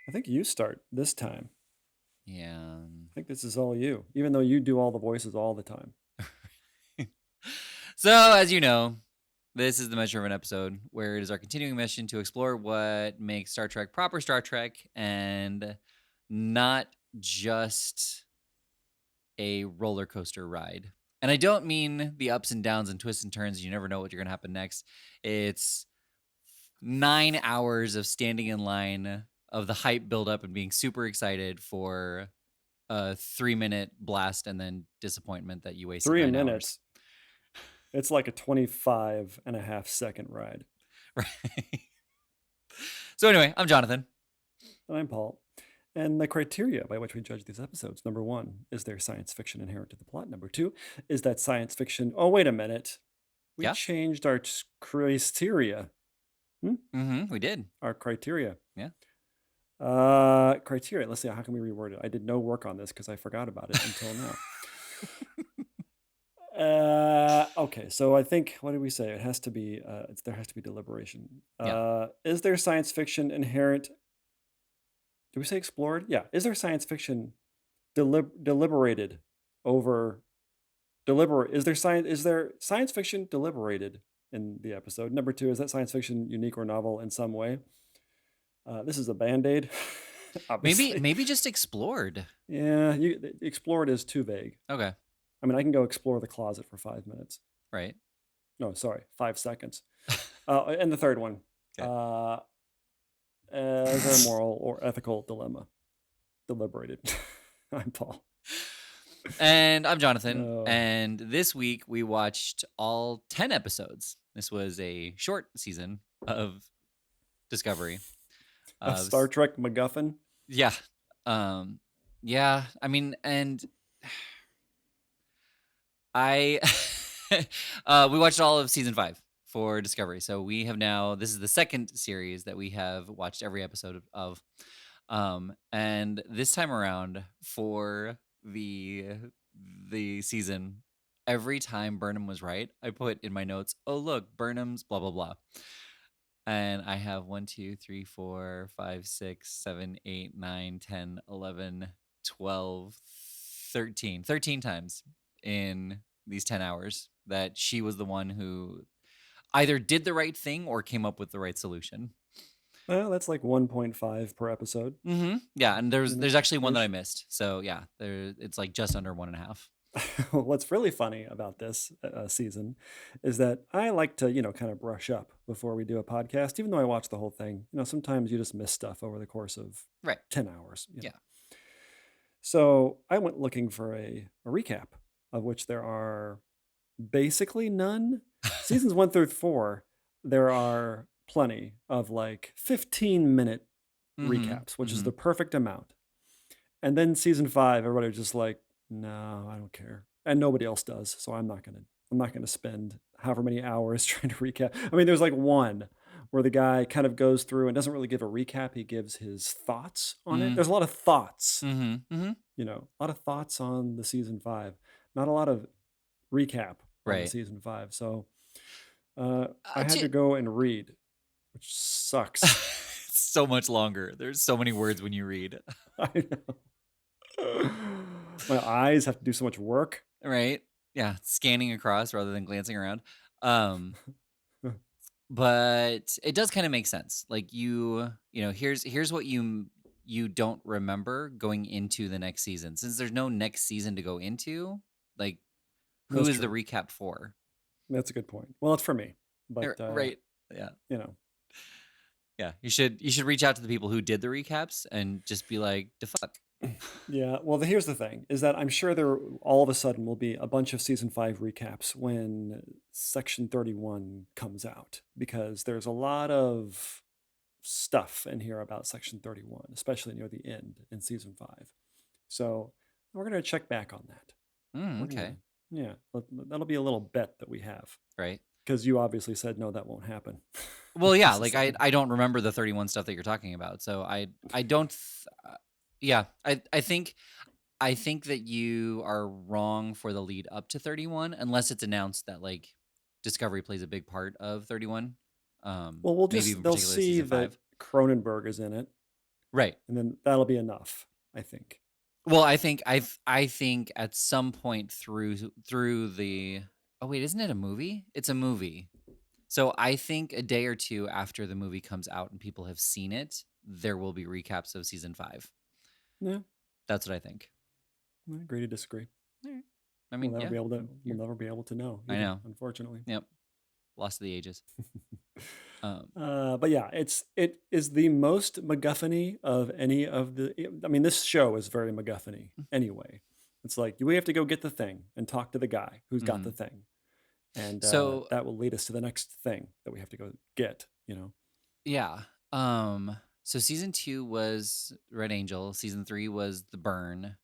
I think you start this time. Yeah. I think this is all you, even though you do all the voices all the time. So, as you know, this is the Measure of an Episode, where it is our continuing mission to explore what makes Star Trek proper Star Trek and not just a roller coaster ride. And I don't mean the ups and downs and twists and turns. You never know what you're going to happen next. It's 9 hours of standing in line, of the hype buildup and being super excited for a 3 minute blast and then disappointment that you wasted Three 9 hours. minutes. It's like a 25.5 second ride. Right. So anyway, I'm Jonathan. And I'm Paul. And the criteria by which we judge these episodes: number one, is there science fiction inherent to the plot? Number two, is that science fiction? Oh, wait a minute. We Yeah. changed our criteria. We did. Our criteria. Yeah. Criteria. Let's see. How can we reword it? I did no work on this because I forgot about it until now. Okay, so I think, what did we say? It has to be, there has to be deliberation. Yeah. Is there science fiction inherent? Did we say explored? Yeah. Is there science fiction deliberated over deliberate? Is there science fiction deliberated in the episode? Number two, is that science fiction unique or novel in some way? This is a band-aid, Maybe obviously. maybe just explored. Yeah, explored is too vague. Okay. I mean, I can go explore the closet for 5 minutes. Right. No, sorry, 5 seconds. And the third one, Okay. uh, is there a moral or ethical dilemma? Deliberated. I'm Paul. And I'm Jonathan. Uh, And this week we watched all 10 episodes. This was a short season of Discovery. a Of Star Trek MacGuffin. Yeah. Um yeah, I mean, and I we watched all of season 5 for Discovery. So we have now, this is the second series that we have watched every episode of. And this time around for the season, every time Burnham was right, I put in my notes, "Oh look, Burnham's blah blah blah." And I have 1, 2, 3, 4, 5, 6, 7, 8, 9, 10, 11, 12, 13 times in these 10 hours that she was the one who either did the right thing or came up with the right solution. Well, that's like 1.5 per episode. Yeah, and You know, there's actually one that I ish. missed. So yeah, it's like just under 1.5. What's really funny about this season is that I like to, kind of brush up before we do a podcast, even though I watch the whole thing. Sometimes you just miss stuff over the course of Right. 10 hours. Yeah. So I went looking for a recap, of which there are basically none. Seasons 1 through 4, there are plenty of like 15-minute Mm-hmm. recaps, which is Mm-hmm. the perfect amount. And then season 5, everybody's just like, no, I don't care. And nobody else does. So I'm not gonna spend however many hours trying to recap. I mean, there's like one where the guy kind of goes through and doesn't really give a recap. He gives his thoughts on it. There's a lot of thoughts, Mm-hmm. Mm-hmm. a lot of thoughts on the season 5, not a lot of recap on the Right. season 5. So I had to To go and read, which sucks. so much longer. There's so many words when you read. I know. My eyes have to do so much work. Right? Yeah, scanning across rather than glancing around. Um but it does kind of make sense. Like here's what you don't remember going into the next season. Since there's no next season to go into, like who That's is the true. recap for? That's a good point. Well, it's for me, but Right. Yeah. you know, Yeah. You should reach out to the people who did the recaps and just be like, "The fuck." yeah. Well, here's the thing: is that I'm sure there all of a sudden will be a bunch of season 5 recaps when Section 31 comes out, because there's a lot of stuff in here about Section 31, especially near the end in season 5. So we're gonna check back on that. We're gonna, Okay. yeah, that'll be a little bet that we have, Right. because you obviously said no, that won't happen. Well, yeah, This is like the I don't remember the 31 stuff that you're talking about. So I don't yeah, I think that you are wrong for the lead up to 31 unless it's announced that like Discovery plays a big part of 31. Well, Maybe even they'll particularly see season that 5. Cronenberg is in it, Right. and then that'll be enough, I think. Well, I think at some point through the oh wait, isn't it a movie? It's a movie. So I think a day or two after the movie comes out and people have seen it, there will be recaps of season 5. Yeah, That's what I think. I agree to disagree. All right. I mean, yeah. We'll never be able to know I either, know. unfortunately. Yep. Lost of the ages. Um, But yeah, it is the most MacGuffin-y of any of the. I mean, this show is very MacGuffin-y anyway. It's like we have to go get the thing and talk to the guy who's got the mhm. thing, and So that will lead us to the next thing that we have to go get. You know, yeah. So season 2 was Red Angel. Season 3 was The Burn.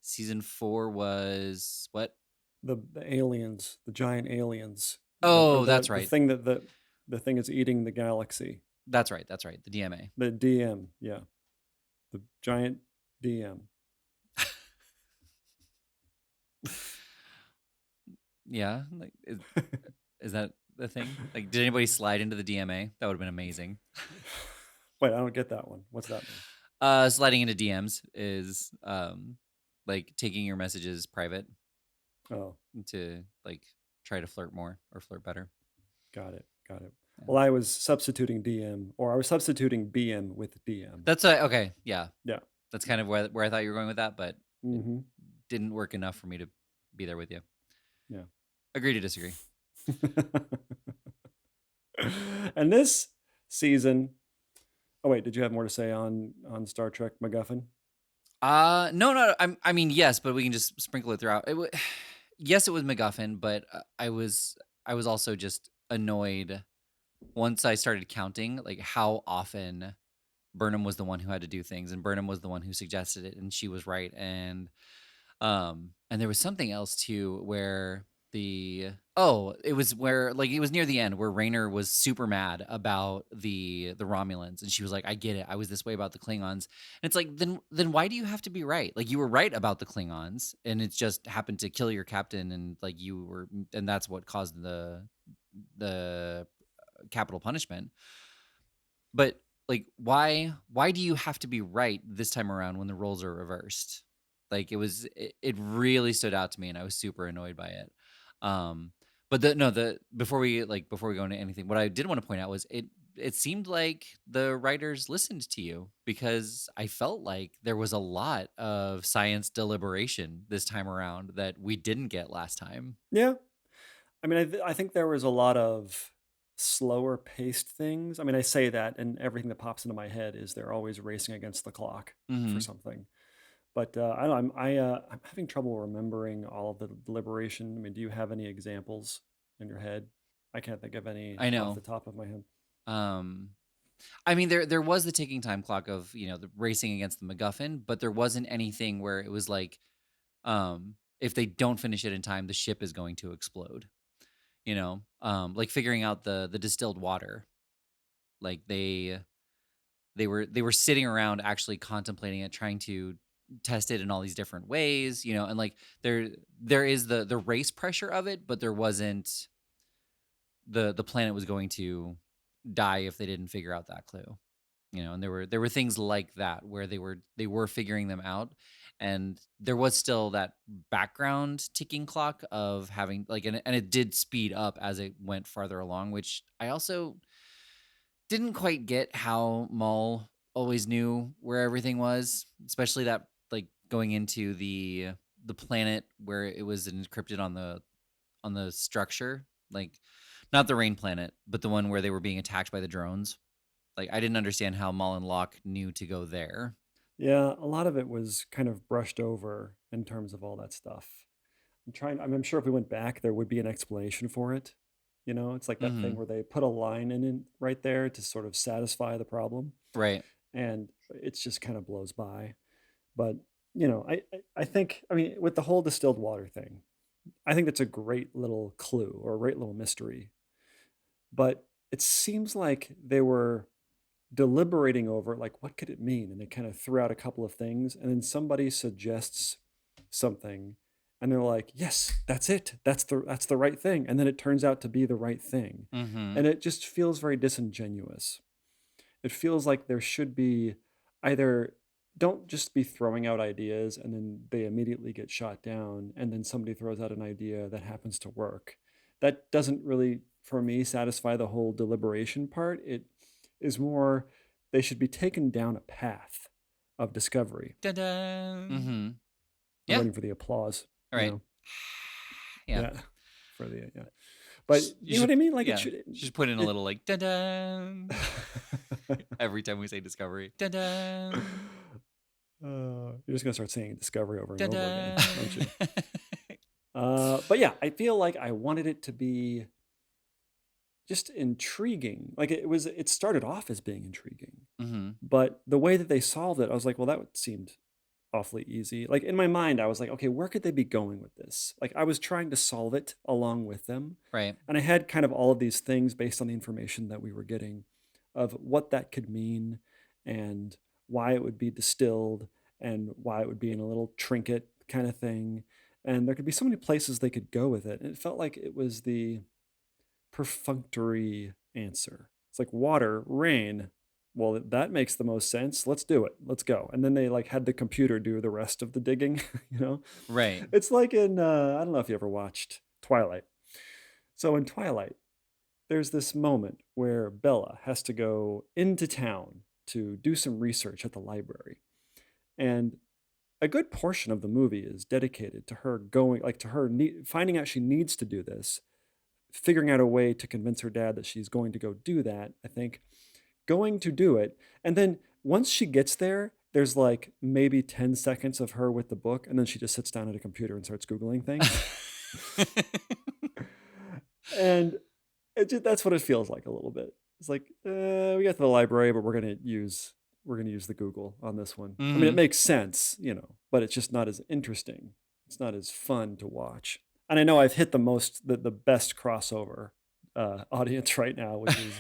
Season 4 was what? the aliens, the giant aliens, or Oh, that's the right. thing that the thing is eating the galaxy. That's right. That's right. The DMA. The DM, yeah, the giant DM. Yeah. Like is that the thing? Like, did anybody slide into the DMA? That would have been amazing. Wait, I don't get that one. What's that mean? Sliding into DMs is like taking your messages private Oh, to like try to flirt more or flirt better. got it. Got it. Yeah. Well, I was substituting DM, or I was substituting BM with DM. That's okay. Yeah. Yeah. That's kind of where I thought you were going with that, but it Mm-hmm. didn't work enough for me to be there with you. Yeah. Agree to disagree. And this season, oh wait, did you have more to say on Star Trek MacGuffin? No. I mean, yes, but we can just sprinkle it throughout. Yes, it was MacGuffin, but I was also just annoyed once I started counting like how often Burnham was the one who had to do things, and Burnham was the one who suggested it, and she was right. And there was something else too where it was where like it was near the end where Rayner was super mad about the Romulans, and she was like, I get it, I was this way about the Klingons. And it's like, then why do you have to be right? Like, you were right about the Klingons, and it just happened to kill your captain, and like and that's what caused the capital punishment. But like, why do you have to be right this time around when the roles are reversed? Like, it really stood out to me, and I was super annoyed by it. Um, but the before we go into anything, what I did want to point out was it seemed like the writers listened to you, because I felt like there was a lot of science deliberation this time around that we didn't get last time. Yeah. I mean, I think there was a lot of slower paced things. I mean, I say that, and everything that pops into my head is they're always racing against the clock for Hmm. something. But I don't know. I'm having trouble remembering all of the deliberation. I mean, do you have any examples in your head? I can't think of any I off the know. top of my head. Um, I mean, there was the ticking time clock of the racing against the MacGuffin, but there wasn't anything where it was like, if they don't finish it in time, the ship is going to explode. Like figuring out the distilled water. Like they were sitting around actually contemplating it, trying to test it in all these different ways. And like there is the race pressure of it, but there wasn't the planet was going to die if they didn't figure out that clue. And there were things like that where they were figuring them out, and there was still that background ticking clock of having like, and it did speed up as it went farther along, which I also didn't quite get how Maul always knew where everything was, especially that like going into the planet where it was encrypted on the structure, like not the rain planet, but the one where they were being attacked by the drones. Like, I didn't understand how Mol and Locke knew to go there. Yeah, a lot of it was kind of brushed over in terms of all that stuff. I'm sure if we went back, there would be an explanation for it. It's like that thing Mhm. where they put a line in it right there to sort of satisfy the problem, Right. and it's just kind of blows by. But I think, I mean, with the whole distilled water thing, I think that's a great little clue or a great little mystery. But it seems like they were deliberating over like what could it mean, and they kind of threw out a couple of things, and then somebody suggests something, and they're like, yes, that's it, that's the right thing, and then it turns out to be the right thing, Mhm. and it just feels very disingenuous. It feels like there should be either don't just be throwing out ideas and then they immediately get shot down, and then somebody throws out an idea that happens to work. That doesn't really, for me, satisfy the whole deliberation part. It is more they should be taken down a path of discovery. Dun-dun. Mm-hmm. I'm Yeah. waiting for the applause, All right. Yeah. Yeah. For the But you know should, what I mean? Like yeah. it should Just put in a little like dun-dun every time we say discovery. Dun-dun. You're just gonna start saying discovery over and over again, aren't you? Dun-dun. But yeah, I feel like I wanted it to be just intriguing. Like it started off as being intriguing, Mm-hmm. but the way that they solved it, I was like, well, that seemed awfully easy. Like in my mind, I was like, okay, where could they be going with this? Like I was trying to solve it along with them. Right. And I had kind of all of these things based on the information that we were getting of what that could mean and why it would be distilled and why it would be in a little trinket kind of thing. And there could be so many places they could go with it. And it felt like it was the perfunctory answer. It's like water, rain. Well, that makes the most sense. Let's do it. Let's go. And then they like had the computer do the rest of the digging, you know? Right. It's like in I don't know if you ever watched Twilight. So in Twilight, there's this moment where Bella has to go into town to do some research at the library. And a good portion of the movie is dedicated to her going, like to her finding out she needs to do this, figuring out a way to convince her dad that she's going to go do that, I think, going to do it. And then once she gets there, there's like maybe 10 seconds of her with the book, and then she just sits down at a computer and starts Googling things. And that's what it feels like a little bit. It's like, we got to the library, but we're gonna use the Google on this one. I mean, it Mm-hmm. makes sense, but it's just not as interesting. It's not as fun to watch. And I know I've hit the best crossover audience right now, which is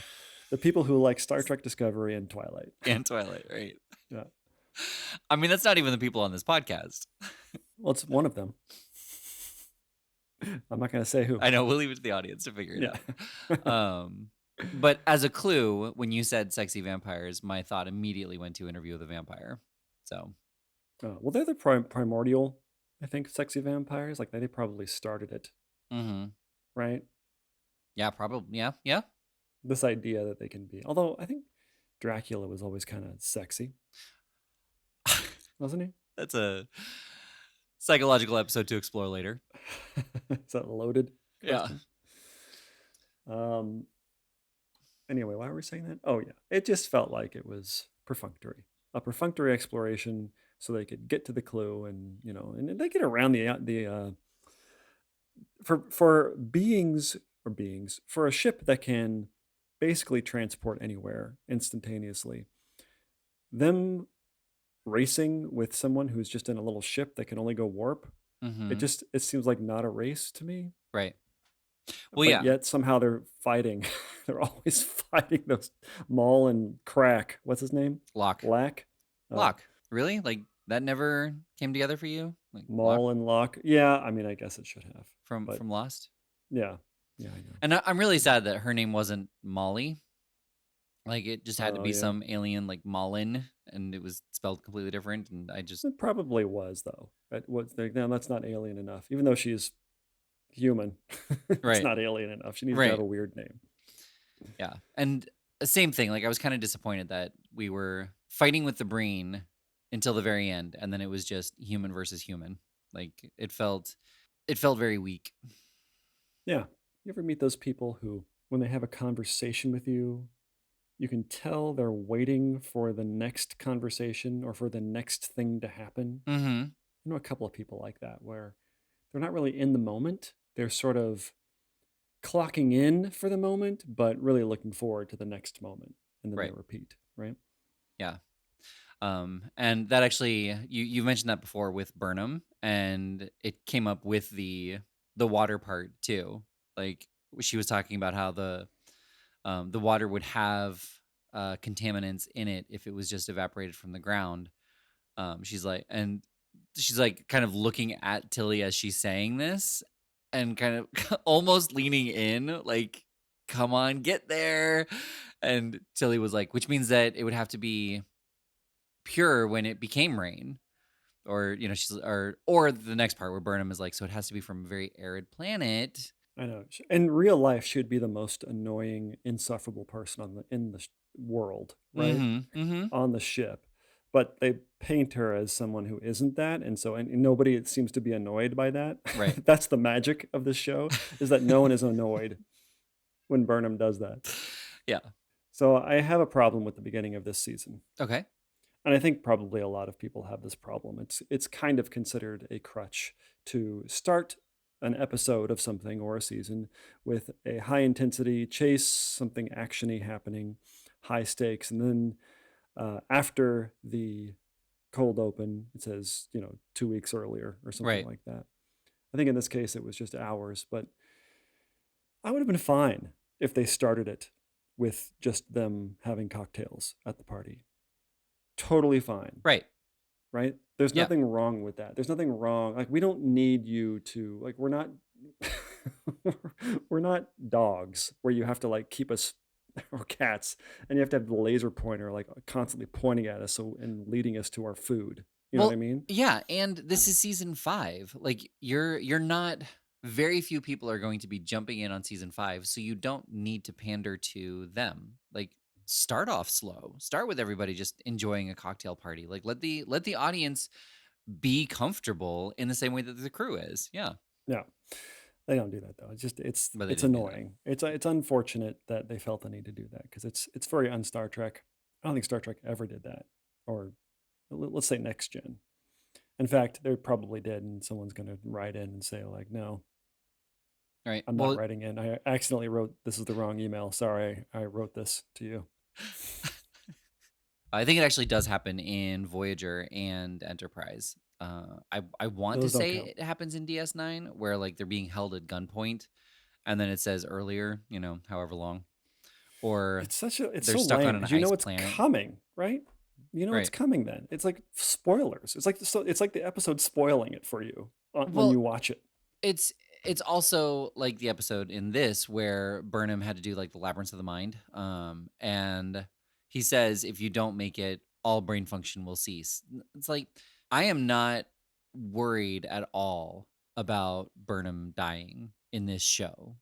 the people who like Star Trek Discovery and Twilight. And Twilight, right? Yeah. I mean, that's not even the people on this podcast. Well, it's one of them. I'm not going to say who. I know. We'll leave it to the audience to figure it Yeah. out. But as a clue, when you said sexy vampires, my thought immediately went to Interview with a Vampire. So, Well, they're the primordial, I think, sexy vampires. Like they probably started it, mm-hmm. right? Yeah, probably. Yeah. This idea that they can be. Although I think Dracula was always kind of sexy, wasn't he? That's a psychological episode to explore later. Is that loaded? Yeah. Anyway, why were we saying that? Oh yeah, it just felt like it was a perfunctory exploration, so they could get to the clue, and and they get around the for beings for a ship that can basically transport anywhere instantaneously. Them racing with someone who's just in a little ship that can only go warp. Mm-hmm. It seems like not a race to me. Right. Well, but yet somehow they're fighting. They're always fighting those Mol and Crack. What's his name? Locke. Locke. Really? Like that never came together for you? Like Mol and Locke. Yeah, I mean, I guess it should have from Lost. Yeah, I know. And I'm really sad that her name wasn't Molly. Like it just had to be some alien like Molin, and it was spelled completely different. And it probably was though. No, that's not alien enough. Even though she's human, it's not alien enough. She needs to have a weird name. Yeah, and same thing. Like I was kind of disappointed that we were fighting with the brain until the very end, and then it was just human versus human. Like it felt very weak. Yeah, you ever meet those people who, when they have a conversation with you, you can tell they're waiting for the next conversation or for the next thing to happen? Mm-hmm. I know a couple of people like that where they're not really in the moment. They're sort of clocking in for the moment, but really looking forward to the next moment. And then they repeat, right? Yeah. And that actually, you mentioned that before with Burnham, and it came up with the water part too. Like she was talking about how the water would have contaminants in it if it was just evaporated from the ground. She's like kind of looking at Tilly as she's saying this, and kind of almost leaning in, like, "Come on, get there." And Tilly was like, "Which means that it would have to be pure when it became rain. Or, she's or the next part where Burnham is like, so it has to be from a very arid planet. I know. In real life, she would be the most annoying, insufferable person in the world, right? Mm-hmm. Mm-hmm. On the ship. But they paint her as someone who isn't that, and so and nobody seems to be annoyed by that. Right. That's the magic of this show, is that no one is annoyed when Burnham does that. Yeah. So I have a problem with the beginning of this season. Okay. And I think probably a lot of people have this problem. It's kind of considered a crutch to start an episode of something or a season with a high intensity chase, something actiony happening, high stakes, and then after the cold open, it says 2 weeks earlier or something Right. like that. I think in this case it was just hours, but I would have been fine if they started it with just them having cocktails at the party. Totally fine. Right. Right? There's Yeah. nothing wrong with that. There's nothing wrong. Like, we don't need you to, like, we're not we're not dogs where you have to like keep us, or cats, and you have to have the laser pointer like constantly pointing at us and leading us to our food. You know what I mean? Yeah, and this is season 5. Like you're not very few people are going to be jumping in on season 5, so you don't need to pander to them. Like start off slow. Start with everybody just enjoying a cocktail party. Like let the audience be comfortable in the same way that the crew is. Yeah. Yeah. They don't do that though. It's just But they it's didn't do that. annoying. It's unfortunate that they felt the need to do that because it's very un-Star Trek. I don't think Star Trek ever did that, or let's say next gen. In fact, they probably did, and someone's going to write in and say like, "No, All right. I'm not writing in. I accidentally wrote this is the wrong email. Sorry, I wrote this to you." I think it actually does happen in Voyager and Enterprise. I want to Those don't say count. it happens in DS9 where like they're being held at gunpoint, and then it says earlier, however long, or It's they're so stuck on lame an because you know ice it's planet. coming, right? You know it's Right. coming. Then it's like spoilers. It's like the episode spoiling it for you when Well, you watch it. it's also like the episode in this where Burnham had to do like the labyrinth of the mind, and he says if you don't make it, all brain function will cease. It's like I am not worried at all about Burnham dying in this show.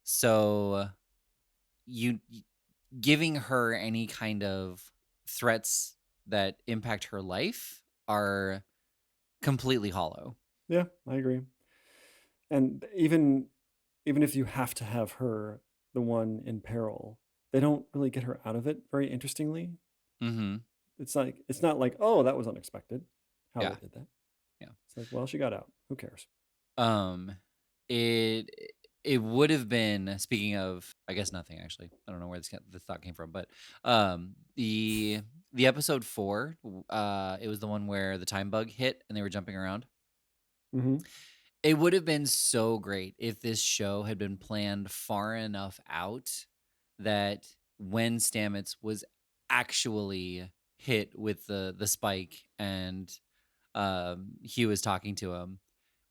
So you giving her any kind of threats that impact her life are completely hollow. Yeah, I agree. And even if you have to have her the one in peril, they don't really get her out of it very interestingly. Mm-hmm. It's not like, oh, that was unexpected how Yeah. they did that. Yeah. It's like, well, she got out. Who cares? It it would have been, speaking of, I guess nothing actually. I don't know where this thought came from, but the episode 4, it was the one where the time bug hit and they were jumping around. Mm-hmm. It would have been so great if this show had been planned far enough out that when Stamets was actually hit with the spike and he was talking to him,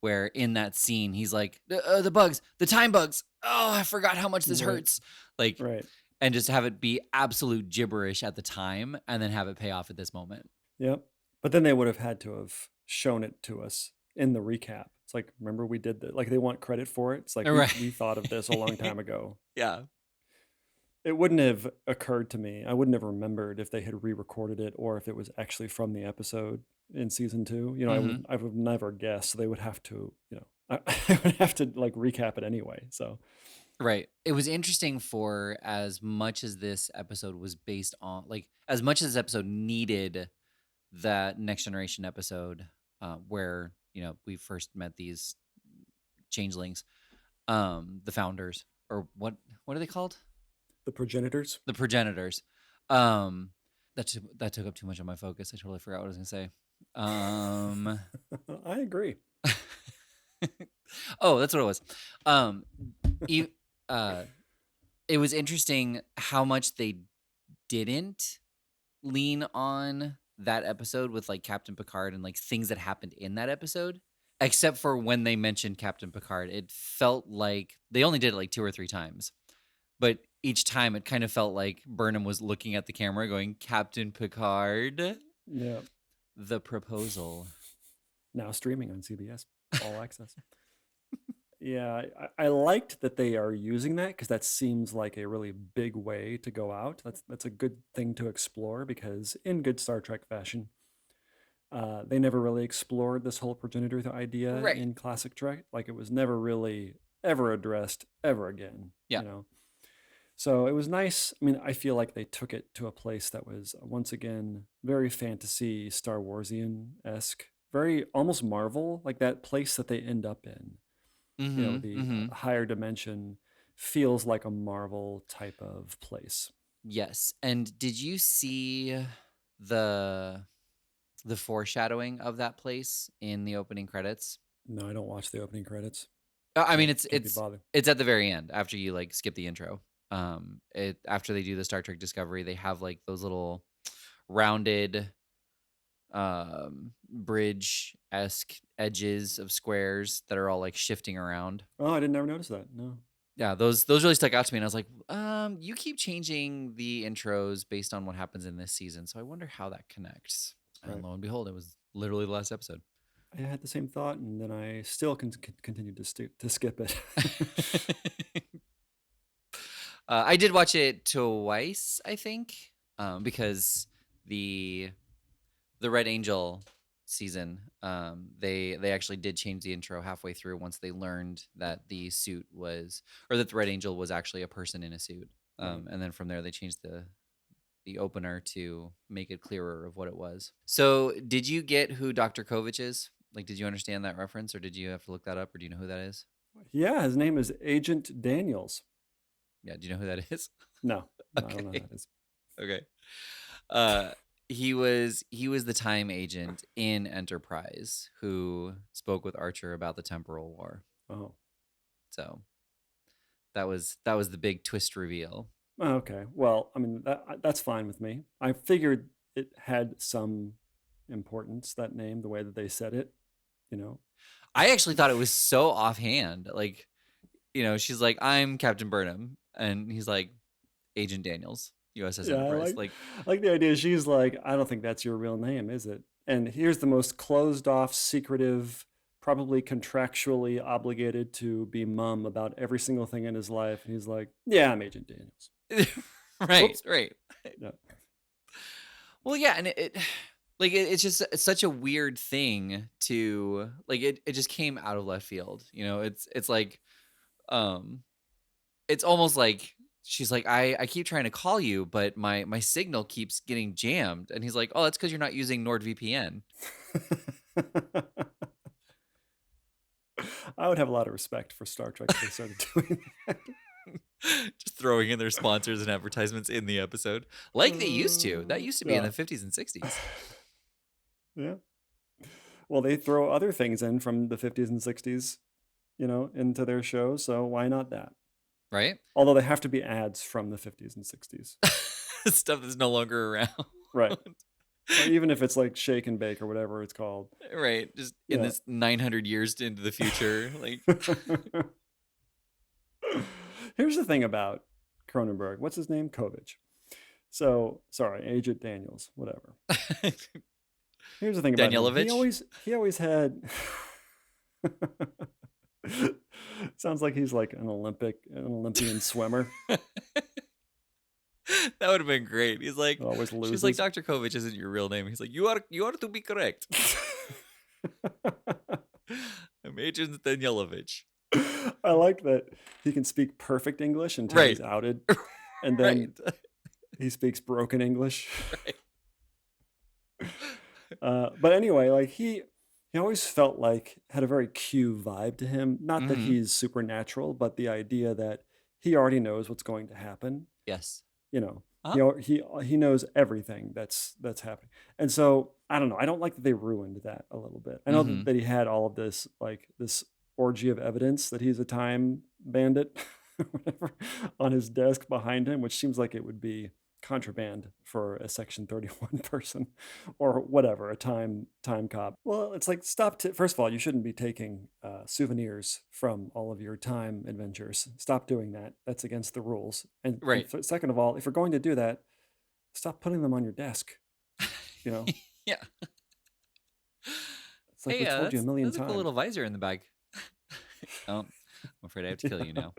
where in that scene he's like, the bugs, the time bugs. Oh, I forgot how much this Right. hurts. Like, Right. and just have it be absolute gibberish at the time and then have it pay off at this moment. Yep. But then they would have had to have shown it to us in the recap. It's like, remember we did that. Like they want credit for it. It's like Right. we thought of this a long time ago. Yeah. It wouldn't have occurred to me. I wouldn't have remembered if they had re-recorded it or if it was actually from the episode in season 2. Mhm. I would never guess. So they would have to, I would have to like recap it anyway. So Right. It was interesting for as much as this episode was based on, like, as much as this episode needed that Next Generation episode, where, we first met these changelings, the founders, or what are they called? the Progenitors. The Progenitors. That took up too much of my focus. I totally forgot what I was gonna say. I agree. Oh, that's what it was. You, it was interesting how much they didn't lean on that episode with like Captain Picard and like things that happened in that episode, except for when they mentioned Captain Picard. It felt like they only did it like 2 or 3 times, but each time it kind of felt like Burnham was looking at the camera going, Captain Picard. Yeah. The Proposal. Now streaming on CBS All Access. Yeah, I liked that they are using that because that seems like a really big way to go out. That's a good thing to explore because in good Star Trek fashion, they never really explored this whole progenitor idea Right. in classic Trek. Like it was never really ever addressed ever again. Yeah. So it was nice. I mean, I feel like they took it to a place that was once again very fantasy, Star Warsian-esque, very almost Marvel, like that place that they end up in. The higher dimension feels like a Marvel type of place. Yes. And did you see the foreshadowing of that place in the opening credits? No, I don't watch the opening credits. I mean, Can't be bothered. it's at the very end after you like skip the intro. After they do the Star Trek Discovery, they have like those little rounded bridge-esque edges of squares that are all like shifting around. Oh, I didn't ever notice that. No. Yeah, those really stuck out to me, and I was like, you keep changing the intros based on what happens in this season, so I wonder how that connects. And Right. lo and behold, it was literally the last episode. I had the same thought, and then I still continued to skip it. I did watch it twice, I think, because the Red Angel season, they actually did change the intro halfway through once they learned that the suit was, or that the Red Angel was actually a person in a suit. Right. And then from there, they changed the opener to make it clearer of what it was. So did you get who Dr. Kovich is? Like, did you understand that reference, or did you have to look that up, or do you know who that is? Yeah, his name is Agent Daniels. Yeah, do you know who that is? No, Okay. I don't know who that is. Okay. He was the time agent in Enterprise who spoke with Archer about the temporal war. Oh. So that was the big twist reveal. Okay. Well, I mean, that's fine with me. I figured it had some importance, that name, the way that they said it, I actually thought it was so offhand. Like, she's like, I'm Captain Burnham. And he's like, Agent Daniels, USS Yeah, Enterprise. I like the idea. She's like, I don't think that's your real name, is it? And here's the most closed off, secretive, probably contractually obligated to be mum about every single thing in his life. And he's like, yeah, I'm Agent Daniels. Right, Whoops. right. Yeah. Well, yeah, and it's just such a weird thing to like. It just came out of left field. It's like, it's almost like she's like, I keep trying to call you, but my signal keeps getting jammed, and he's like, oh, that's because you're not using NordVPN. I would have a lot of respect for Star Trek if they started doing that. Just throwing in their sponsors and advertisements in the episode, like they used to. That used to be in the 50s and 60s. Yeah. Well, they throw other things in from the 50s and 60s, into their show. So why not that? Right? Although they have to be ads from the 50s and 60s. Stuff that's no longer around. Right. Or even if it's like Shake and Bake or whatever it's called. Right. Just in this 900 years into the future. Like, here's the thing about Cronenberg. What's his name? Kovich. So, sorry, Agent Daniels, whatever. Here's the thing about him. He always had sounds like he's like an Olympian swimmer. That would have been great. He's like, always loses. She's like, Dr. Kovich isn't your real name. He's like, you are to be correct. I'm Agent Danielovich. I like that he can speak perfect English until he's outed, and then he speaks broken English. Right. But anyway, like he always felt like had a very Q vibe to him. Not that he's supernatural, but the idea that he already knows what's going to happen. Yes. He knows everything that's happening. And so I don't know. I don't like that they ruined that a little bit. I know that he had all of this, like this orgy of evidence that he's a time bandit or whatever on his desk behind him, which seems like it would be contraband for a Section 31 person or whatever, a time cop. Well, it's like, first of all, you shouldn't be taking souvenirs from all of your time adventures. Stop doing that. That's against the rules. And second of all, if you're going to do that, stop putting them on your desk. Yeah. It's like Hey, we told you a million that's a cool times. little visor in the bag. Oh, I'm afraid I have to kill you now.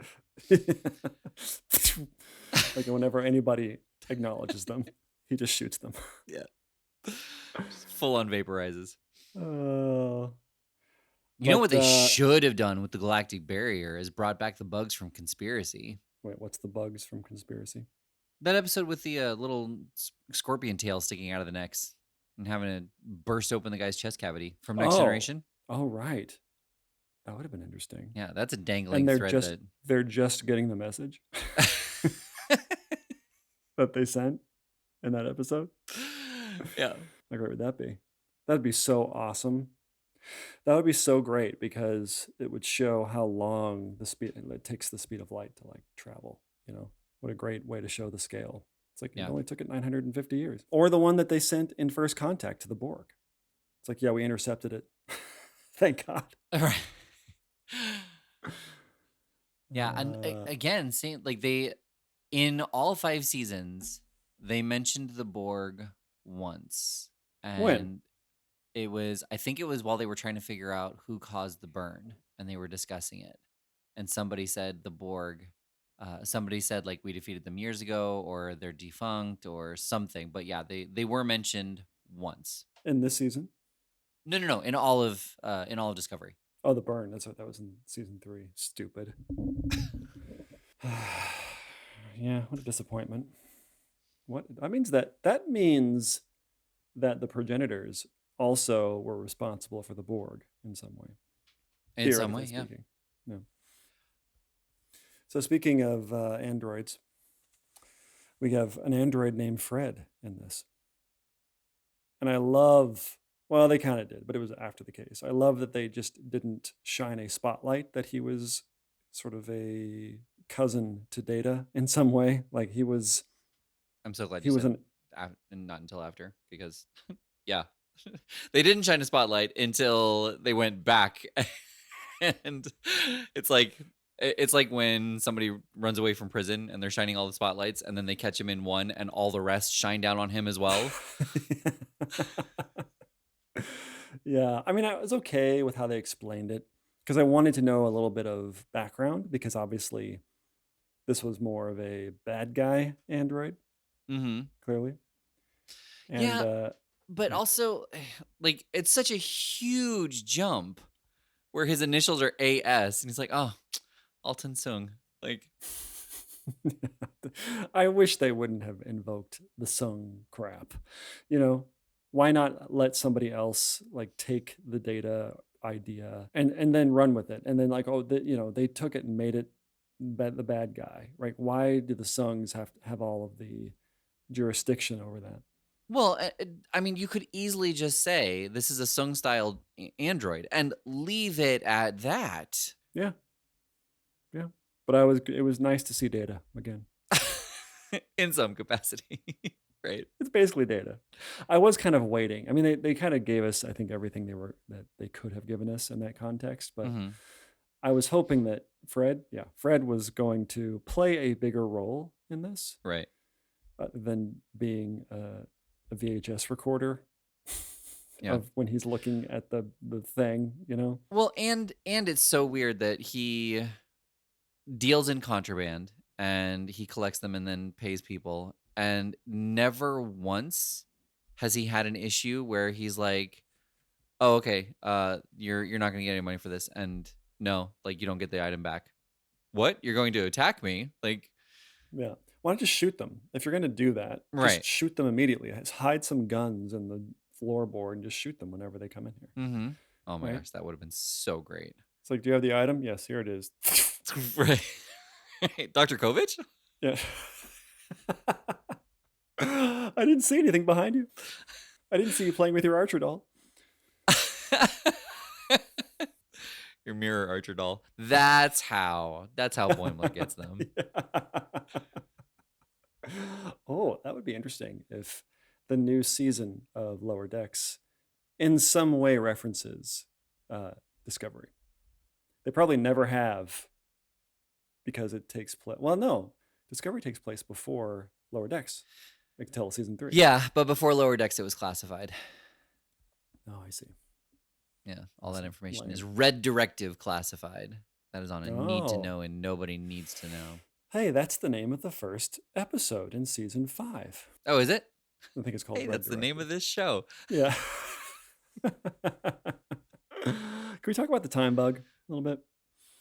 Like whenever anybody acknowledges them, he just shoots them. Yeah. Just full on vaporizes. Uh, You know what but they should have done with the galactic barrier is brought back the bugs from Conspiracy. wait, what's the bugs from Conspiracy? That episode with the little scorpion tail sticking out of the necks and having to burst open the guy's chest cavity from Next Generation. Oh, right. That would have been interesting. Yeah, that's a dangling And thread they're just getting the message that they sent in that episode. Yeah. How great would that be? That'd be so awesome. That would be so great because it would show how long it takes the speed of light to like travel. What a great way to show the scale. It's like it only took it 950 years. Or the one that they sent in First Contact to the Borg. It's like, yeah, we intercepted it. Thank God. Right. Yeah, and again, same like they in all 5 seasons, they mentioned the Borg once. And when? I think it was while they were trying to figure out who caused the burn and they were discussing it. And somebody said the Borg, somebody said like we defeated them years ago or they're defunct or something. But yeah, they were mentioned once. In this season? No. In all of Discovery. Oh, the burn. That was in season 3. Stupid. Yeah, what a disappointment. That means that the progenitors also were responsible for the Borg in some way. In some way, yeah. Yeah. So speaking of androids, we have an android named Fred in this. And I love, well, they kind of did, but it was after the case. I love that they just didn't shine a spotlight that he was sort of a cousin to Data in some way. Like he was. I'm so glad you said and not until after, because yeah, they didn't shine a spotlight until they went back, and it's like when somebody runs away from prison and they're shining all the spotlights, and then they catch him in one, and all the rest shine down on him as well. Yeah, I mean, I was okay with how they explained it because I wanted to know a little bit of background because obviously this was more of a bad guy android. Mm-hmm. Clearly. And, yeah, but also, like, it's such a huge jump where his initials are AS, and he's like, oh, Alton Sung. Like, I wish they wouldn't have invoked the Sung crap. Why not let somebody else like take the Data idea and then run with it, and then like they took it and made it the bad guy, right? Why do the Sungs have all of the jurisdiction over that? Well, I mean, you could easily just say this is a Sung-style android and leave it at that. Yeah. But it was nice to see Data again. In some capacity, right? It's basically Data. I was kind of waiting. I mean, they kind of gave us, I think, everything that they could have given us in that context. But I was hoping that Fred was going to play a bigger role in this, right? Than being a VHS recorder. Yeah. Of when he's looking at the thing, Well, and it's so weird that he deals in contraband and he collects them and then pays people, and never once has he had an issue where he's like, oh, okay, you're not gonna get any money for this, and no, like, you don't get the item back. What? You're going to attack me? Like, yeah. Why don't you shoot them? If you're going to do that, right. Just shoot them immediately. Just hide some guns in the floorboard and just shoot them whenever they come in here. Mm-hmm. Oh my gosh, that would have been so great. It's like, do you have the item? Yes, here it is. Right. Dr. Kovich? Yeah. I didn't see anything behind you. I didn't see you playing with your Archer doll. Your mirror Archer doll. That's how Boimler gets them. Yeah. Oh, that would be interesting if the new season of Lower Decks in some way references Discovery. They probably never have, because it takes place. Well, no, Discovery takes place before Lower Decks, until season 3. Yeah, but before Lower Decks, it was classified. Oh, I see. Yeah, all that Awesome. information is Lame. red directive classified. That is on a need to Oh, know and nobody needs to know. hey, that's the name of the first episode in season 5. Oh, is it? I think it's called Hey, Red that's the name Directive. of this show. Yeah. Can we talk about the time bug a little bit?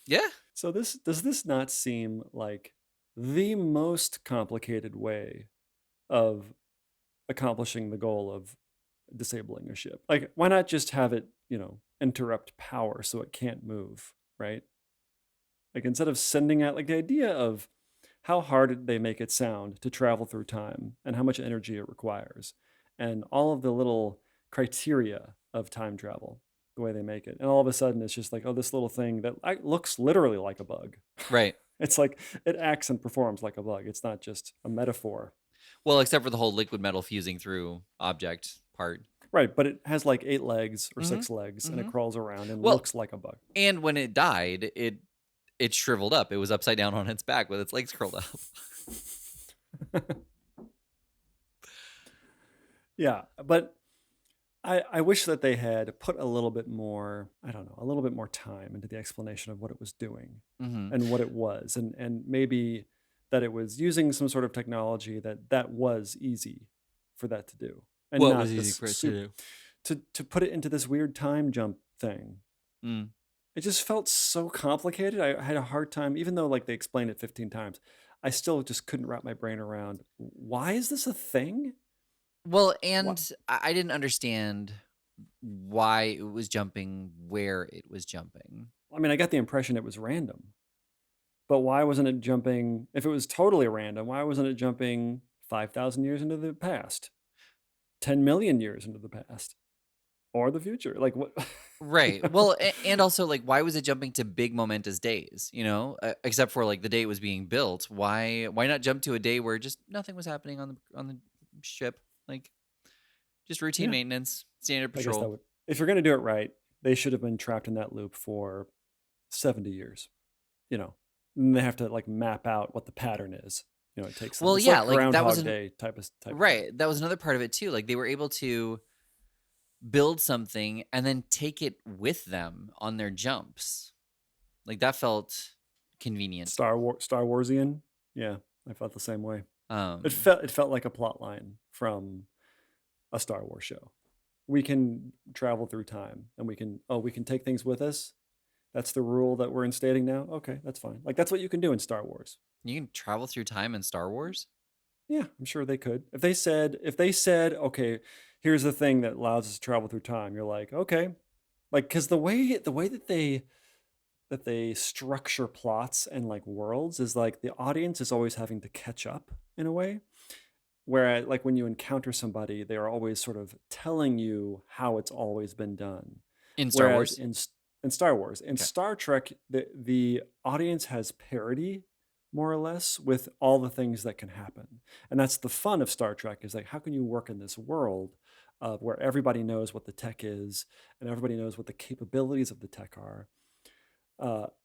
Yeah. So does this not seem like the most complicated way of accomplishing the goal of disabling a ship? Like, why not just have it, interrupt power so it can't move, right? Like, instead of sending out, like, the idea of how hard they make it sound to travel through time and how much energy it requires, and all of the little criteria of time travel, the way they make it. And all of a sudden, it's just like, oh, this little thing that looks literally like a bug. Right. It's like it acts and performs like a bug. It's not just a metaphor. Well, except for the whole liquid metal fusing through object part. Right, but it has like 8 legs or Mm-hmm. 6 legs, and it Mm-hmm. crols around and Well, looks like a bug. and when it died, it shriveled up. It was upside down on its back with its legs curled up. Yeah, but I wish that they had put a little bit more, I don't know, a little bit more time into the explanation of what it was doing Mm-hmm. and what it was, and maybe that it was using some sort of technology that was easy for that to do, and What not was easy this for it to to put it into this weird time jump thing. do? Mm. It just felt so complicated. I had a hard time, even though like they explained it 15 times. I still just couldn't wrap my brain around why is this a thing? Well, Why? and I didn't understand why it was jumping where it was jumping. I mean, I got the impression it was random, but why wasn't it jumping? If it was totally random, why wasn't it jumping 5,000 years into the past, 10 million years into the past, or the future? Like what? Right. Well, and also like why was it jumping to big momentous days, except for like the day it was being built. Why not jump to a day where just nothing was happening on the ship? Like just routine Yeah, maintenance, standard I guess that patrol. would. If you're going to do it right, they should have been trapped in that loop for 70 years. And they have to like map out what the pattern is. It takes them. Well, It's yeah, like like that was Groundhog Day type of thing. right. That was another part of it too. Like they were able to build something and then take it with them on their jumps. Like that felt convenient. Star Warsian. Yeah, I felt the same way. Um, It felt like a plot line from a Star Wars show. We can travel through time, and we can take things with us. That's the rule that we're instating now. Okay, that's fine. Like that's what you can do in Star Wars. you can travel through time in Star Wars. Yeah, I'm sure they could. If they said, okay, here's the thing that allows us to travel through time, you're like, okay, like because the way that they structure plots and like worlds is like the audience is always having to catch up in a way. Whereas, like when you encounter somebody, they are always sort of telling you how it's always been done. In Star Whereas Wars? in Star Wars, in Okay. Star Trek, the audience has parity more or less with all the things that can happen, and that's the fun of Star Trek is like how can you work in this world where everybody knows what the tech is and everybody knows what the capabilities of the tech are,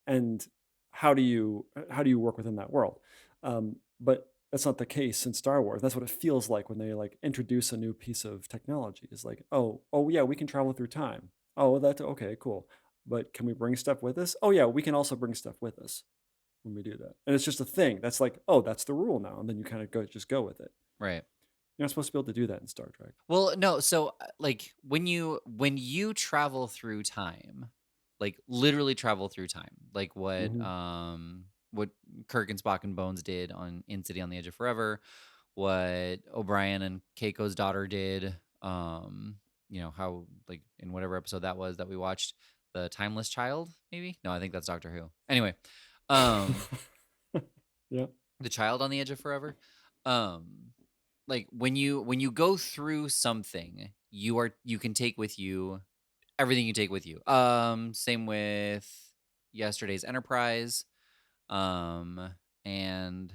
and how do you work within that world? But that's not the case in Star Wars. That's what it feels like when they like introduce a new piece of technology. It's like, oh yeah, we can travel through time. Oh, that's okay, cool. But can we bring stuff with us? Oh yeah, we can also bring stuff with us when we do that. And it's just a thing. That's like, oh, that's the rule now. And then you kind of go with it. Right. You're not supposed to be able to do that in Star Trek. Well, no. So, like, when you travel through time, like literally travel through time, like what Kirk and Spock and Bones did in City on the Edge of Forever, what O'Brien and Keiko's daughter did, how like in whatever episode that was that we watched, the Timeless Child, maybe? No, I think that's Doctor Who. Anyway, um, Yeah. the child on the edge of forever. Like when you go through something, you can take with you everything you take with you. Same with yesterday's Enterprise, and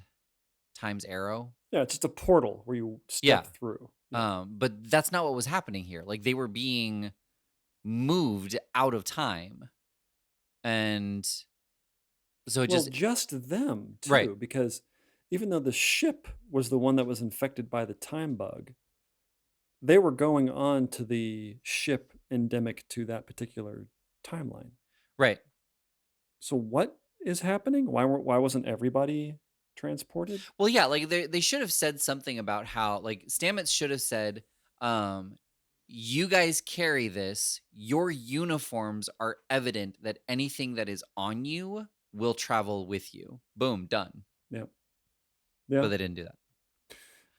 Time's Arrow. Yeah, it's just a portal where you Yeah. step through. Yeah. But that's not what was happening here. Like they were being moved out of time, and so it Well, just just them right. too, because even though the ship was the one that was infected by the time bug, they were going on to the ship endemic to that particular timeline. Right. So what is happening? Why wasn't everybody transported? Well, yeah, like they should have said something about how, like, Stamets should have said, um, you guys carry this. Your uniforms are evident that anything that is on you will travel with you. Boom, done. Yeah. But Yeah, they didn't do that.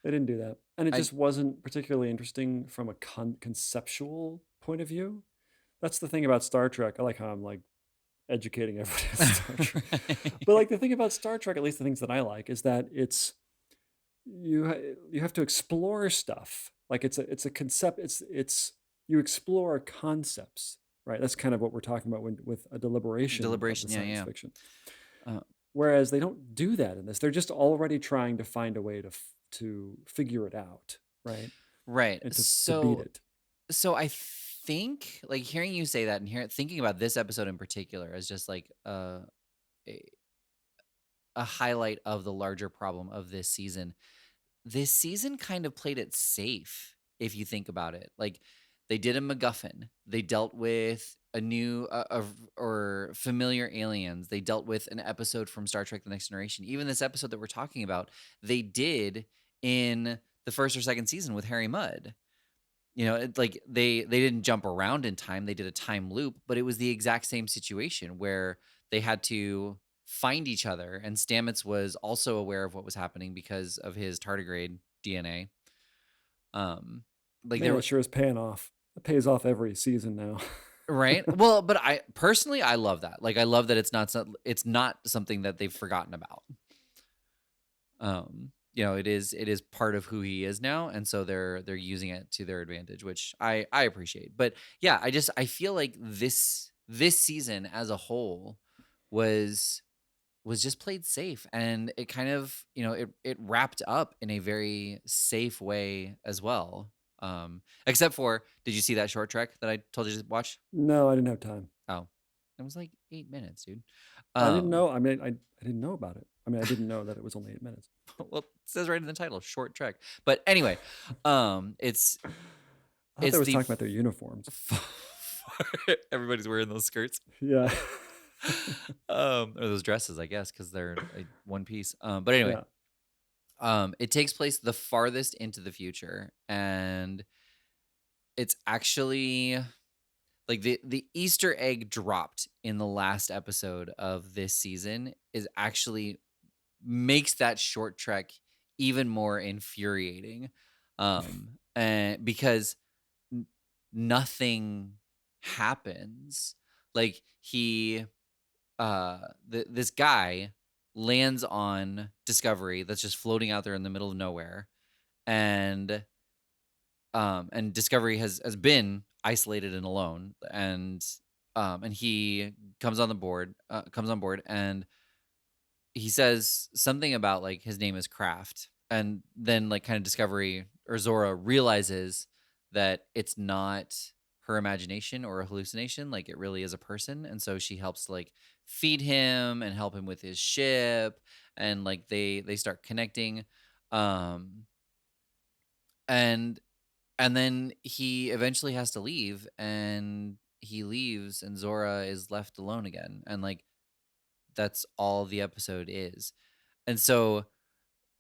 they didn't do that. And it I just wasn't particularly interesting from a conceptual point of view. That's the thing about Star Trek. I like how I'm like educating everybody on Star Trek. But like the thing about Star Trek, at least the things that I like, is that you have to explore stuff. Like it's a concept. It's you explore concepts, right? That's kind of what we're talking about with a deliberation of the Deliberation, yeah, science yeah. fiction. Uh, Whereas they don't do that in this. They're just already trying to find a way to figure it out, right? right. And to beat it. So I think, like, hearing you say that and thinking about this episode in particular as just like a, a highlight of the larger problem of this season. This season kind of played it safe, if you think about it. Like, they did a MacGuffin. They dealt with a new or familiar aliens. They dealt with an episode from Star Trek: The Next Generation. Even this episode that we're talking about, they did in the first or second season with Harry Mudd. You know, like they didn't jump around in time. They did a time loop, but it was the exact same situation where they had to find each other, and Stamets was also aware of what was happening because of his tardigrade DNA. Like, Man, there it sure is paying off. It pays off every season now. right? Well, but I personally, I love that. Like, I love that it's not something that they've forgotten about. You know, it is part of who he is now, and so they're using it to their advantage, which I appreciate. But yeah, I feel like this season as a whole was just played safe, and it kind of, you know, it wrapped up in a very safe way as well. Except for, did you see that short trek that I told you to watch? No, I didn't have time. Oh, it was like 8 minutes, dude. I didn't know. I mean, I didn't know about it. I mean, I didn't know that it was only 8 minutes. Well, it says right in the title, short trek. But anyway, it's I thought they was talking about their uniforms. everybody's wearing those skirts. Yeah. Or those dresses, I guess, because they're one piece. But anyway, it takes place the farthest into the future, and it's actually like the Easter egg dropped in the last episode of this season is actually makes that short trek even more infuriating, and because nothing happens. Like, this guy lands on Discovery that's just floating out there in the middle of nowhere, and Discovery has been isolated and alone, and he comes on board, and he says something about, like, his name is Kraft, and then, like, kind of Discovery or Zora realizes that it's not her imagination or a hallucination, like, it really is a person, and so she helps to, like, feed him and help him with his ship, and, like, they start connecting, um and then he eventually has to leave, and he leaves, and Zora is left alone again, and, like, that's all the episode is. And so,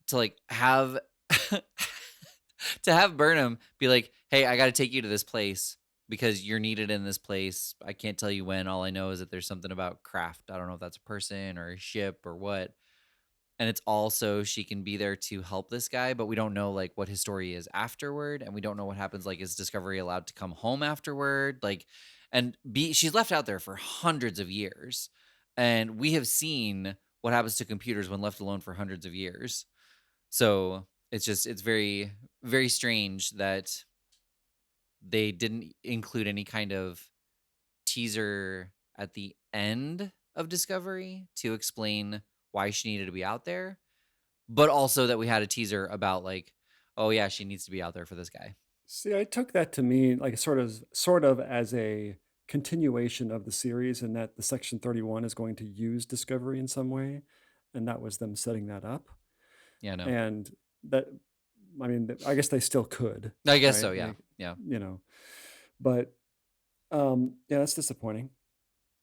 to, like, have to have Burnham be like, "Hey, I got to take you to this place because you're needed in this place. I can't tell you when. All I know is that there's something about craft. I don't know if that's a person or a ship or what." And it's also she can be there to help this guy, but we don't know, like, what his story is afterward, and we don't know what happens. Like, is Discovery allowed to come home afterward? Like, and she's left out there for hundreds of years, and we have seen what happens to computers when left alone for hundreds of years. So it's very, very strange that they didn't include any kind of teaser at the end of Discovery to explain why she needed to be out there, but also that we had a teaser about, like, oh yeah, she needs to be out there for this guy. See, I took that to mean like sort of as a continuation of the series, and that the Section 31 is going to use Discovery in some way, and that was them setting that up. Yeah, no, And that, I mean, I guess they still could, I guess right? so. Yeah, Like, yeah. you know, but Yeah, that's disappointing.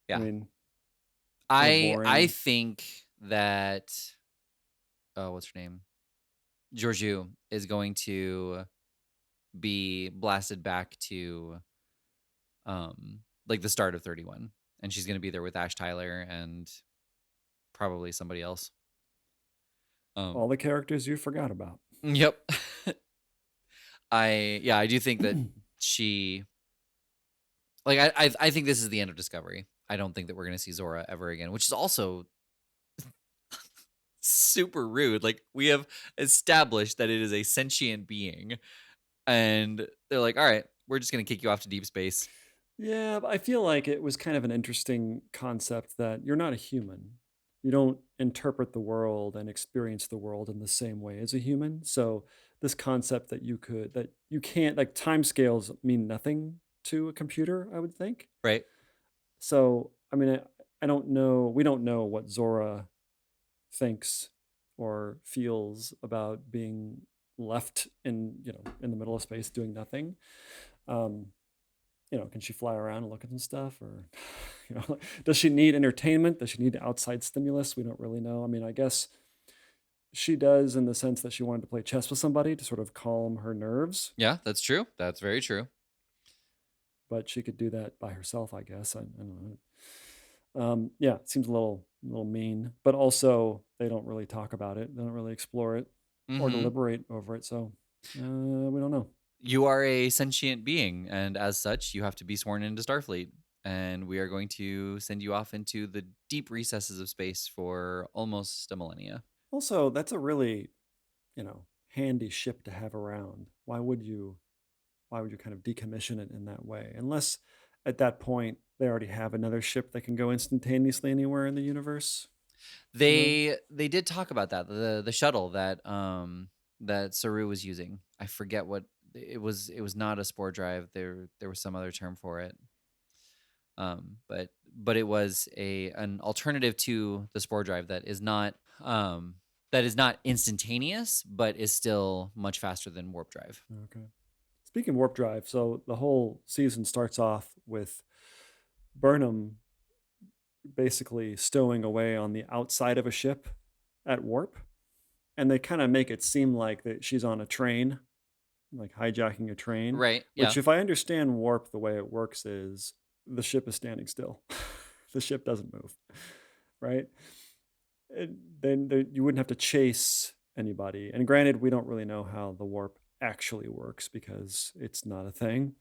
I Yeah. mean, kind of I boring. think that what's her name? Georgiou is going to be blasted back to like the start of 31, and she's going to be there with Ash Tyler and probably somebody else. All the characters you forgot about. Yep. I do think that she like I think this is the end of Discovery. I don't think that we're going to see Zora ever again, which is also super rude. Like, we have established that it is a sentient being, and they're like, all right, we're just going to kick you off to deep space. Yeah, but I feel like it was kind of an interesting concept that you're not a human. You don't interpret the world and experience the world in the same way as a human. So this concept that you can't, like, timescales mean nothing to a computer, I would think. Right. So, I mean, I don't know. We don't know what Zora thinks or feels about being left in the middle of space doing nothing. Um, can she fly around and look at some stuff, or does she need entertainment? Does she need outside stimulus? We don't really know. I mean, I guess she does, in the sense that she wanted to play chess with somebody to sort of calm her nerves, Yeah, that's true. That's very true. but she could do that by herself, I guess. I don't know. Yeah, it seems a little mean, but also they don't really talk about it. They don't really explore it or deliberate over it. So we don't know. You are a sentient being, and as such, you have to be sworn into Starfleet. And we are going to send you off into the deep recesses of space for almost a millennia. Also, that's a really, handy ship to have around. Why would you kind of decommission it in that way? Unless at that point they already have another ship that can go instantaneously anywhere in the universe. They did talk about that, the shuttle that that Saru was using. I forget what it was. It was not a spore drive. There was some other term for it. But it was an alternative to the spore drive that is not instantaneous, but is still much faster than warp drive. Okay. Speaking of warp drive, so the whole season starts off with Burnham basically stowing away on the outside of a ship at warp, and they kind of make it seem like that she's on a train, like hijacking a train. Right. Which, Yeah. if I understand warp, the way it works is the ship is standing still. The ship doesn't move, right? Then you wouldn't have to chase anybody. And granted, we don't really know how the warp actually works because it's not a thing.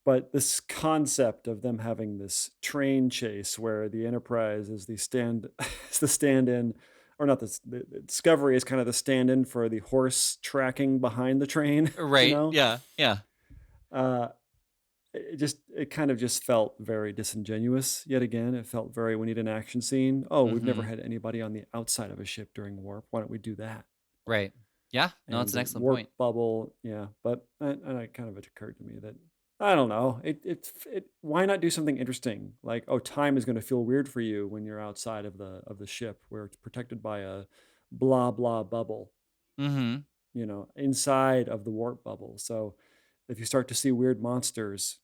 But this concept of them having this train chase where the Enterprise is the stand-in, or not the Discovery is kind of the stand-in for the horse tracking behind the train. Right. Yeah. Yeah. Uh, it kind of just felt very disingenuous yet again. It felt very, we need an action scene. Oh, we've never had anybody on the outside of a ship during warp. Why don't we do that? Right. Yeah. No, And it's an the excellent warp point. bubble, yeah. But and it kind of occurred to me that, I don't know. Why not do something interesting? Like, oh, time is going to feel weird for you when you're outside of the ship, where it's protected by a blah blah bubble. Inside of the warp bubble. So if you start to see weird monsters,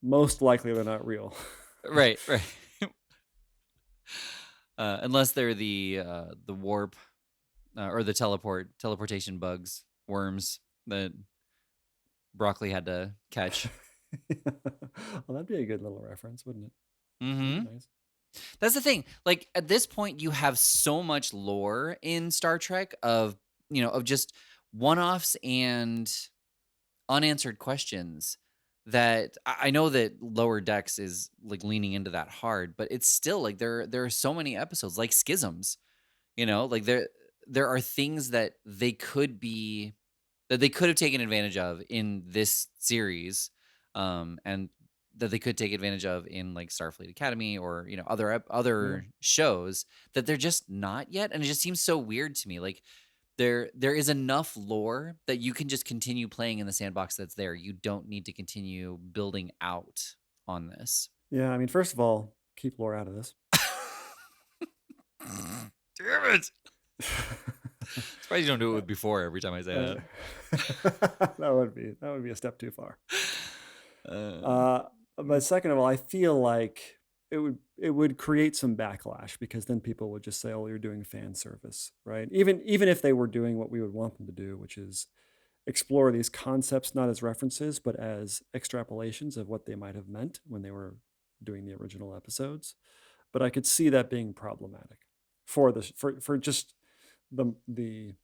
most likely they're not real. Right. Right. Unless they're the warp or the teleportation bugs, worms that Broccoli had to catch. Well, that'd be a good little reference, wouldn't it? Nice. That's the thing. Like, at this point, you have so much lore in Star Trek of just one-offs and unanswered questions that I know that Lower Decks is like leaning into that hard, but it's still like there are so many episodes like Schisms, like there are things that they could have taken advantage of in this series, and that they could take advantage of in like Starfleet Academy or other shows that they're just not yet, and it just seems so weird to me. Like, there is enough lore that you can just continue playing in the sandbox that's there. You don't need to continue building out on this. Yeah, I mean, first of all, keep lore out of this. Damn it! Surprised you don't do it with before every time I say that. That would be a step too far. Um, Uh, but second of all, I feel like it would create some backlash because then people would just say, "Oh, you're doing fan service," right? Even if they were doing what we would want them to do, which is explore these concepts not as references but as extrapolations of what they might have meant when they were doing the original episodes. But I could see that being problematic for for just the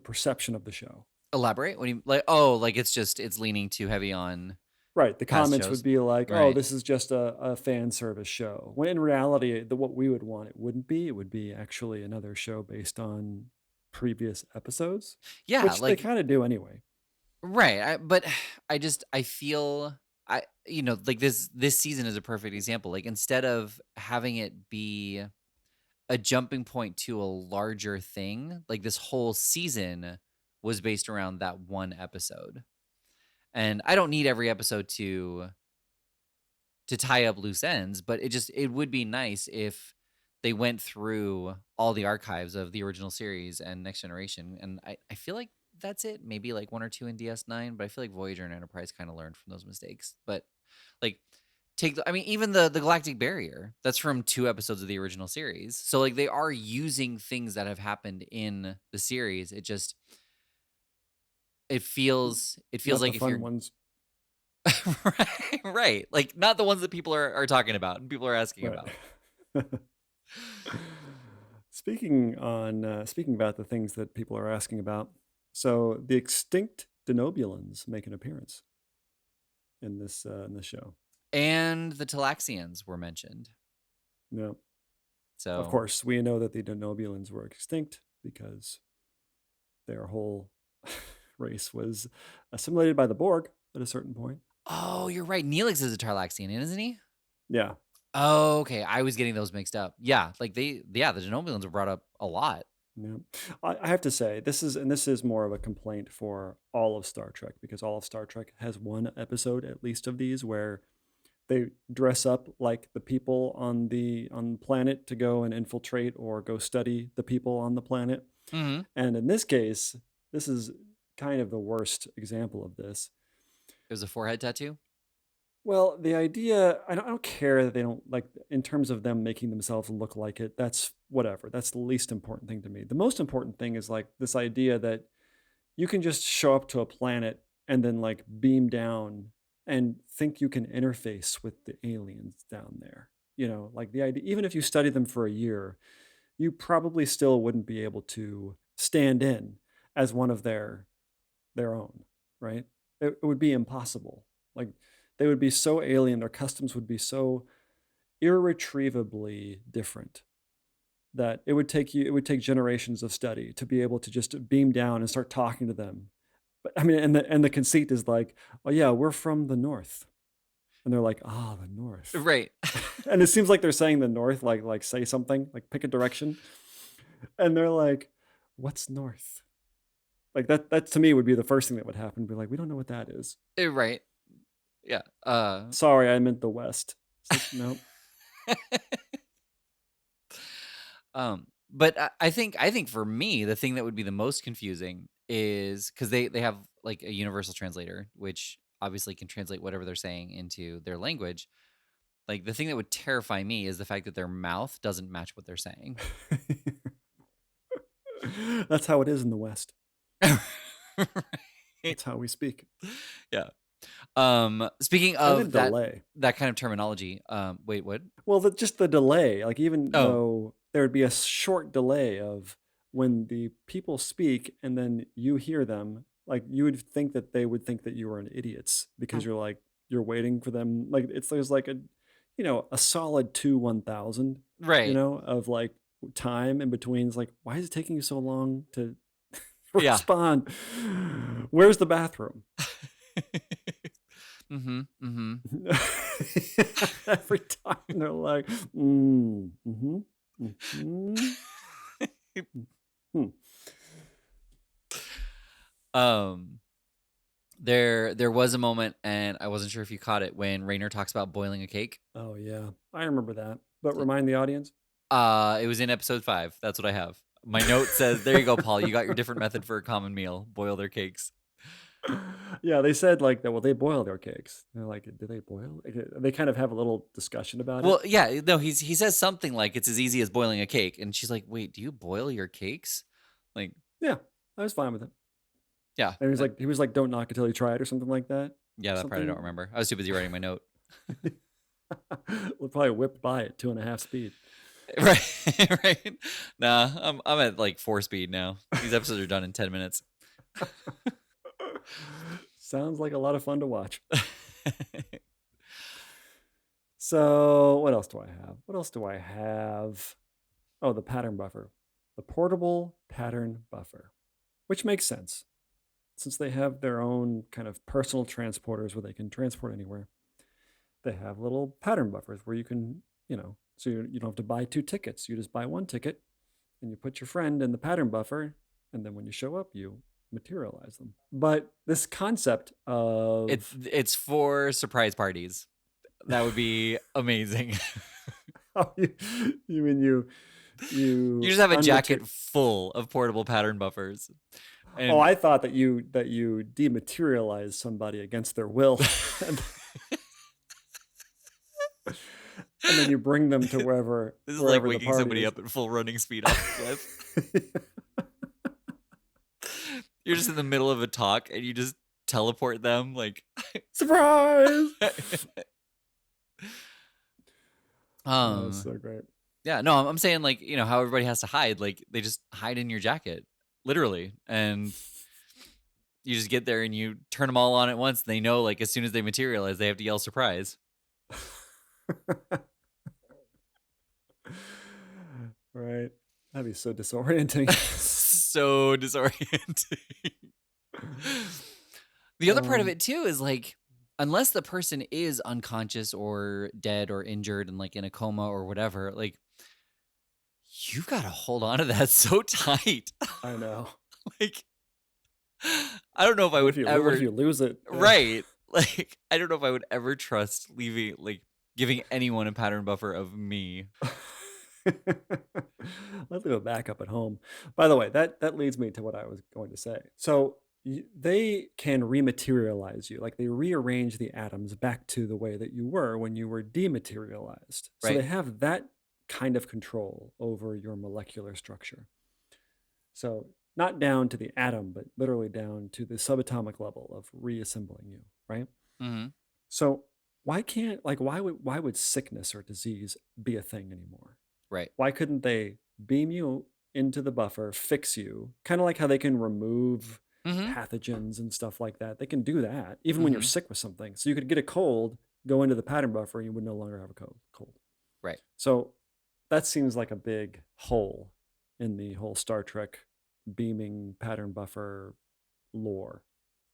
perception of the show. elaborate? What do you like? Oh, like it's leaning too heavy on Right. The past comments would shows. be like, "Oh, Right. this is just a fan service show." When in reality, what we would want it wouldn't be. It would be actually another show based on previous episodes, Yeah, which they like kind of do anyway. right. But I feel like this season is a perfect example. Like instead of having it be a jumping point to a larger thing, like this whole season was based around that one episode. And I don't need every episode to tie up loose ends, but it would be nice if they went through all the archives of the original series and Next Generation. And I feel like that's it. Maybe like one or two in DS9, but I feel like Voyager and Enterprise kind of learned from those mistakes. But like I mean, even the Galactic Barrier, that's from 2 episodes of the original series. So like they are using things that have happened in the series. It feels Not the like if fun you're ones. right. Like not the ones that people are talking about and people are asking Right. about. Speaking about the things that people are asking about, so the extinct denobulans make an appearance in this show. And the Talaxians were mentioned. No, of So course we know that the denobulans were extinct because their whole race was assimilated by the Borg at a certain point. oh, you're right. Neelix is a Tarlaxian, isn't he? Yeah, Oh, okay. I was getting those mixed up. Yeah, like the Denobulans were brought up a lot. yeah. I have to say this is more of a complaint for all of Star Trek because all of Star Trek has one episode at least of these where they dress up like the people on the planet to go and infiltrate or go study the people on the planet. Mm-hmm. And in this case, this is kind of the worst example of this. It was a forehead tattoo. Well, the idea, I don't care that they don't like, in terms of them making themselves look like it, that's whatever. That's the least important thing to me. The most important thing is like this idea that you can just show up to a planet and then like beam down and think you can interface with the aliens down there. You know, like the idea, even if you study them for a year, you probably still wouldn't be able to stand in as one of their own, right? It would be impossible. Like they would be so alien, their customs would be so irretrievably different that it would take generations of study to be able to just beam down and start talking to them. But I mean, and the conceit is like, oh yeah, we're from the north, and they're like, ah, the north, Right. and it seems like they're saying the north, like say something, like pick a direction, and they're like, what's north? Like that to me would be the first thing that would happen. Be like, we don't know what that is. Right. Yeah. Sorry, I meant the west. It's like, no. But I think for me, the thing that would be the most confusing is because they have like a universal translator, which obviously can translate whatever they're saying into their language. Like the thing that would terrify me is the fact that their mouth doesn't match what they're saying. That's how it is in the west. Right. That's how we speak. Yeah. Speaking And the of that delay. that kind of terminology, wait, what? Well, just the delay. Like even Oh, though there would be a short delay of when the people speak and then you hear them, like you would think that they would think that you were an idiots because you're waiting for them. Like there's like a solid 1,000, right. of like time in between. It's like, why is it taking you so long to Yeah. respond? Where's the bathroom? Mm-hmm. Mm-hmm. Every time they're like, mm-hmm, mm-hmm. Hmm. There was a moment, and I wasn't sure if you caught it when Raynor talks about boiling a cake. Oh yeah, I remember that. But remind the audience. It was in episode 5. That's what I have. My note says, "There you go, Paul. You got your different method for a common meal. Boil their cakes." Yeah, they said like that. Well, they boil their cakes. They're like, do they boil? Like, they kind of have a little discussion about it. Well, yeah, no, he says something like it's as easy as boiling a cake, and she's like, "Wait, do you boil your cakes?" Like, Yeah, I was fine with it. yeah, And he was like, don't knock until you try it or something like that. yeah, that part I don't remember. I was too busy writing my note. We'll probably whipped by at 2.5 speed. Right, right. Nah, I'm at like 4 speed now. These episodes are done in 10 minutes. Sounds like a lot of fun to watch. So what else do I have? What else do I have? Oh, the pattern buffer. The portable pattern buffer, which makes sense since they have their own kind of personal transporters where they can transport anywhere. They have little pattern buffers where you can, so you don't have to buy 2 tickets. You just buy 1 ticket and you put your friend in the pattern buffer. And then when you show up, you materialize them. But this concept of It's for surprise parties. That would be amazing. you mean you just have a jacket full of portable pattern buffers. And I thought that you dematerialize somebody against their will. And then you bring them to wherever. This is like waking somebody up at full running speed off the cliff. You're just in the middle of a talk and you just teleport them like surprise. That's so great. Yeah, no, I'm saying like, how everybody has to hide, like they just hide in your jacket, literally. And you just get there and you turn them all on at once. They know like as soon as they materialize, they have to yell surprise. Right. That'd be so disorienting. So disorienting. The other part of it too is like, unless the person is unconscious or dead or injured and like in a coma or whatever, like you've got to hold on to that so tight. I know. Like, I don't know if I would ever. What if you lose it? Right. Like, I don't know if I would ever trust giving anyone a pattern buffer of me. Let's leave a backup at home. By the way, that leads me to what I was going to say. So they can rematerialize you, like they rearrange the atoms back to the way that you were when you were dematerialized. So they have that kind of control over your molecular structure. So not down to the atom, but literally down to the subatomic level of reassembling you, right? Mm-hmm. So why would sickness or disease be a thing anymore? Right. Why couldn't they beam you into the buffer, fix you, kind of like how they can remove pathogens and stuff like that? They can do that even when you're sick with something. So you could get a cold, go into the pattern buffer, and you would no longer have a cold. Right. So that seems like a big hole in the whole Star Trek beaming pattern buffer lore.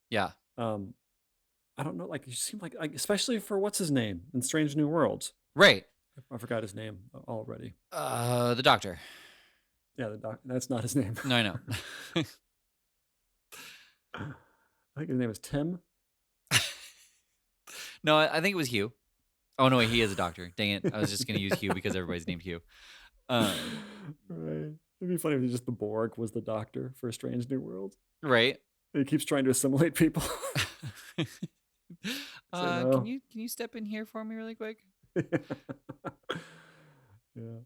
Yeah. I don't know, like you seem like especially for what's his name in Strange New Worlds. Right. I forgot his name already. The doctor. Yeah, the doctor. That's not his name. No, I know. I think his name is Tim. No, I think it was Hugh. Oh no, wait, he is a doctor. Dang it! I was just gonna use Hugh because everybody's named Hugh. Right. It'd be funny if just the Borg was the doctor for Strange New Worlds. Right. He keeps trying to assimilate people. No. Can you step in here for me really quick? Yeah.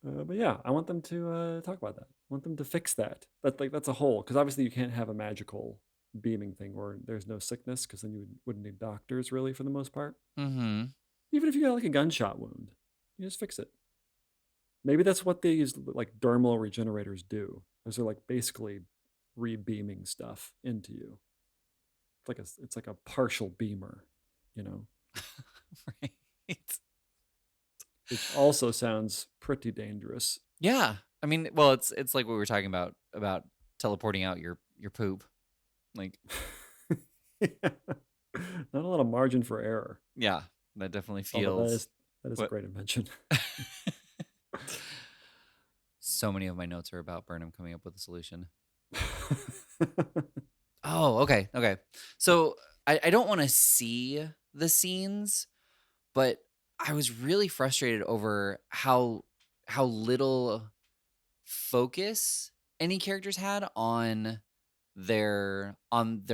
But yeah, I want them to talk about that. I want them to fix that. That's a hole, because obviously you can't have a magical beaming thing where there's no sickness, because then you wouldn't need doctors really for the most part. Mm-hmm. Even if you got like a gunshot wound, you just fix it. Maybe that's what these like dermal regenerators do. Those are like basically re-beaming stuff into you. It's like a partial beamer, Right. Which also sounds pretty dangerous. Yeah. I mean, well, it's like what we were talking about teleporting out your poop. Like not a lot of margin for error. Yeah, that definitely feels. That is a great invention. So many of my notes are about Burnham coming up with a solution. Oh, okay. So I don't want to see the scenes, but I was really frustrated over how little focus any characters had on their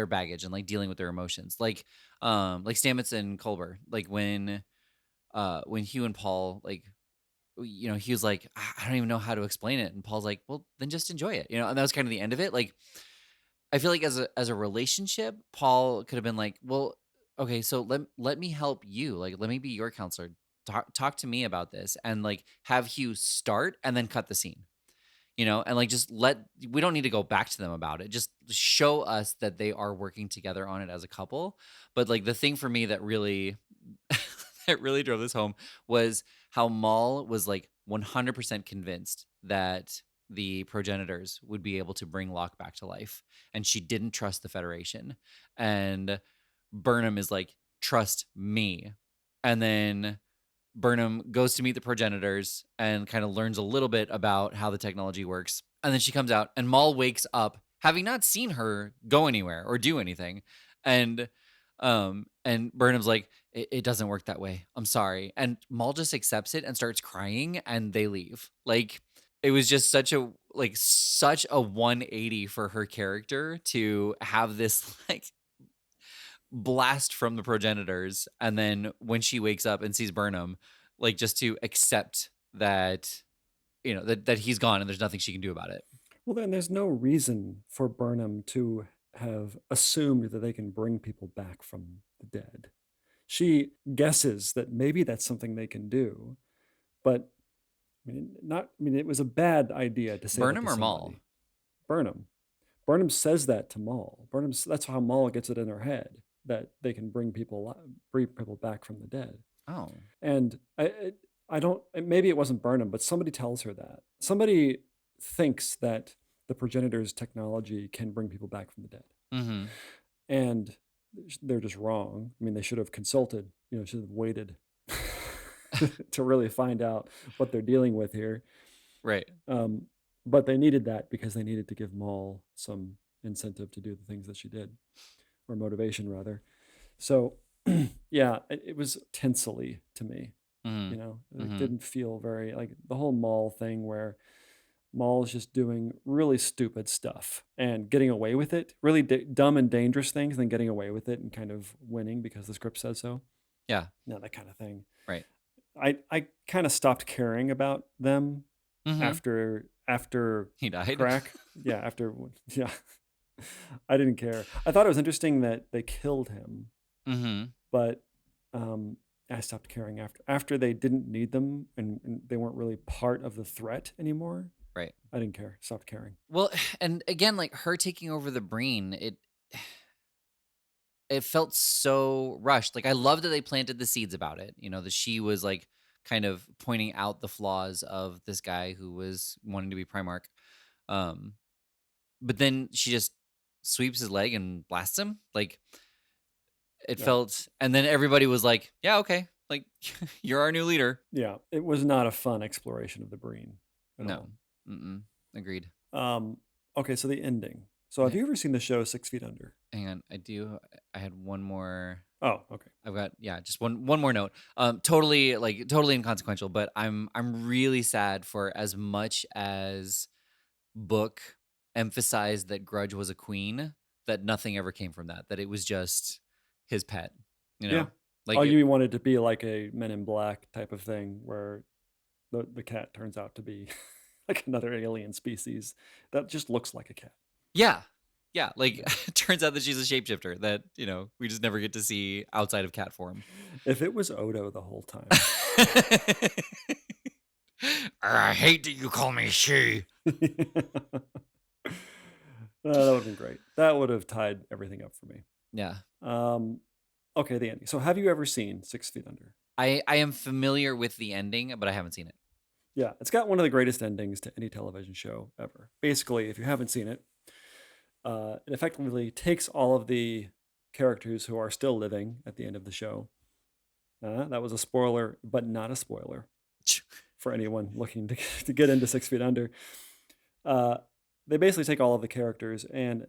baggage and like dealing with their emotions. Like Stamets and Culber, like when Hugh and Paul, like, he was like, I don't even know how to explain it. And Paul's like, well, then just enjoy it. And that was kind of the end of it. Like, I feel like as a relationship, Paul could have been like, well, okay, so let me help you. Like, let me be your counselor. Talk to me about this, and like have Hugh start and then cut the scene. And like just we don't need to go back to them about it. Just show us that they are working together on it as a couple. But like the thing for me that really that really drove this home was how Maul was like 100% convinced that the progenitors would be able to bring Locke back to life, and she didn't trust the Federation. And Burnham is like, trust me. And then Burnham goes to meet the progenitors and kind of learns a little bit about how the technology works. And then she comes out, and Maul wakes up having not seen her go anywhere or do anything. And Burnham's like, it doesn't work that way. I'm sorry. And Maul just accepts it and starts crying, and they leave. Like, it was just such a 180 for her character to have this like blast from the progenitors, and then when she wakes up and sees Burnham, like just to accept that that he's gone and there's nothing she can do about it. Well, then there's no reason for Burnham to have assumed that they can bring people back from the dead. She guesses that maybe that's something they can do, but it was a bad idea to say that to Burnham or Maul? somebody. Burnham. Burnham says that to Maul. That's how Maul gets it in her head that they can bring people back from the dead. Oh. And I don't, maybe it wasn't Burnham, but somebody tells her that. Somebody thinks that the progenitors' technology can bring people back from the dead. Mm-hmm. And they're just wrong. I mean, they should have consulted, should have waited to really find out what they're dealing with here. Right. But they needed that because they needed to give Maul some incentive to do the things that she did, or motivation rather. So yeah, it was tinsely to me. Mm-hmm. It didn't feel very like the whole Maul thing where Maul is just doing really stupid stuff and getting away with it, really dumb and dangerous things, and then getting away with it and kind of winning because the script says so. Yeah. That kind of thing. Right. I kind of stopped caring about them after he died. Crack. Yeah, yeah. I didn't care. I thought it was interesting that they killed him, but I stopped caring after they didn't need them and they weren't really part of the threat anymore. Right. I didn't care. Stopped caring. Well, and again, like her taking over the Breen, it felt so rushed. Like I love that they planted the seeds about it. That she was like kind of pointing out the flaws of this guy who was wanting to be Primarch. But then she just sweeps his leg and blasts him. Like it felt, and then everybody was like, yeah, okay. Like you're our new leader. Yeah. It was not a fun exploration of the Breen. No. Agreed. Okay. So the ending. So have you ever seen the show 6 Feet Under? Hang on. I do. I had one more. Oh, okay. I've got, just one more note. Totally inconsequential, but I'm really sad for as much as Book emphasized that Grudge was a queen, that nothing ever came from that it was just his pet, Yeah. Like you wanted to be like a Men in Black type of thing where the cat turns out to be like another alien species that just looks like a cat. Yeah. Like it turns out that she's a shapeshifter that, we just never get to see outside of cat form. If it was Odo the whole time. I hate that you call me she. That would have been great. That would have tied everything up for me. Yeah. Okay, the ending. So have you ever seen 6 Feet Under? I am familiar with the ending, but I haven't seen it. Yeah, it's got one of the greatest endings to any television show ever. Basically, if you haven't seen it, it effectively takes all of the characters who are still living at the end of the show. That was a spoiler, but not a spoiler for anyone looking to get into 6 Feet Under. They basically take all of the characters and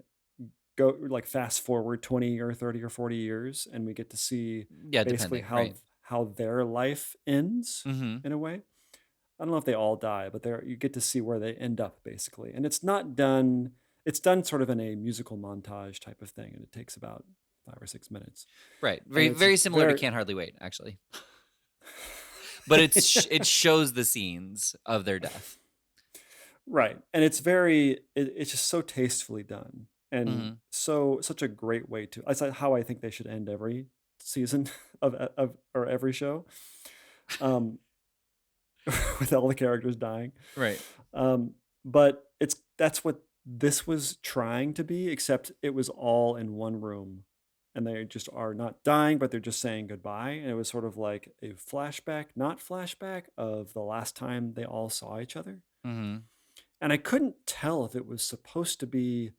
go like fast forward 20 or 30 or 40 years, and we get to see basically how their life ends in a way. I don't know if they all die, but you get to see where they end up basically. And it's not done. it's done sort of in a musical montage type of thing, and it takes about 5 or 6 minutes. Right. And Very it's very similar to very Can't Hardly Wait, actually. But it shows the scenes of their death. right, and it's very it's just so tastefully done, and Hmm. such a great way to. That's how I think they should end every season of or every show, um, with all the characters dying. Right. Um, but that's what this was trying to be, except it was all in one room, and they just are not dying, but they're just saying goodbye. And it was sort of like a flashback, not flashback, of the last time they all saw each other. Hmm. And I couldn't tell if it was supposed to be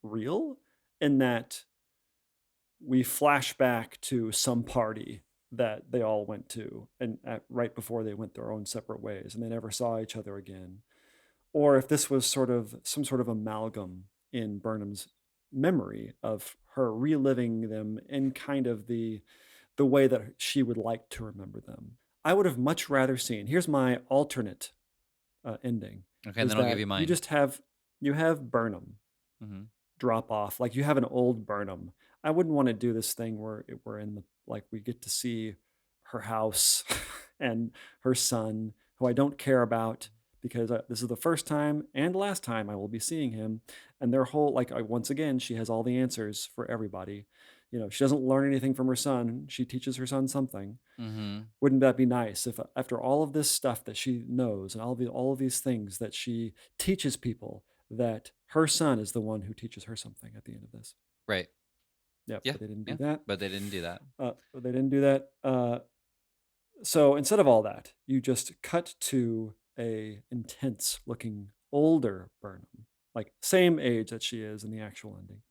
real, in that we flash back to some party that they all went to, and right before they went their own separate ways, and they never saw each other again, or if this was sort of some sort of amalgam in Burnham's memory of her reliving them in kind of the way that she would like to remember them. I would have much rather seen. Here's my alternate ending: Okay, and is then I'll give that you mine. you have Burnham Hmm. drop off, like you have an old Burnham. I wouldn't want to do this thing where we're in the, like, we get to see her house and her son, who I don't care about, because this is the first time and last time I will be seeing him, and their whole, like, once again, she has all the answers for everybody. She doesn't learn anything from her son. She teaches her son something. Hmm. Wouldn't that be nice if, after all of this stuff that she knows and all of these things that she teaches people, that her son is the one who teaches her something at the end of this? Right. Yep, Yeah. but they didn't do Yeah. that. But they didn't do that. They didn't do that. So instead of all that, you just cut to a intense looking older Burnham, like same age that she is in the actual ending.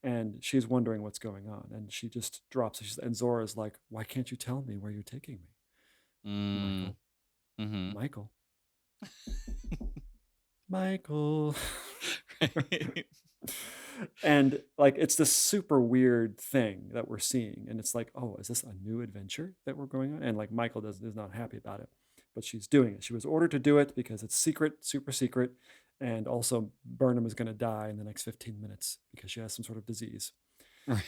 And she's wondering what's going on. And she just drops. And Zora's like, "Why can't you tell me where you're taking me?" Mm. Michael, Hmm. Michael, Michael. Right. And like, it's this super weird thing that we're seeing, and it's like, oh, is this a new adventure that we're going on? And like, Michael is not happy about it, but she's doing it. She was ordered to do it because it's secret, super secret, and also Burnham is going to die in the next 15 minutes because she has some sort of disease. Right.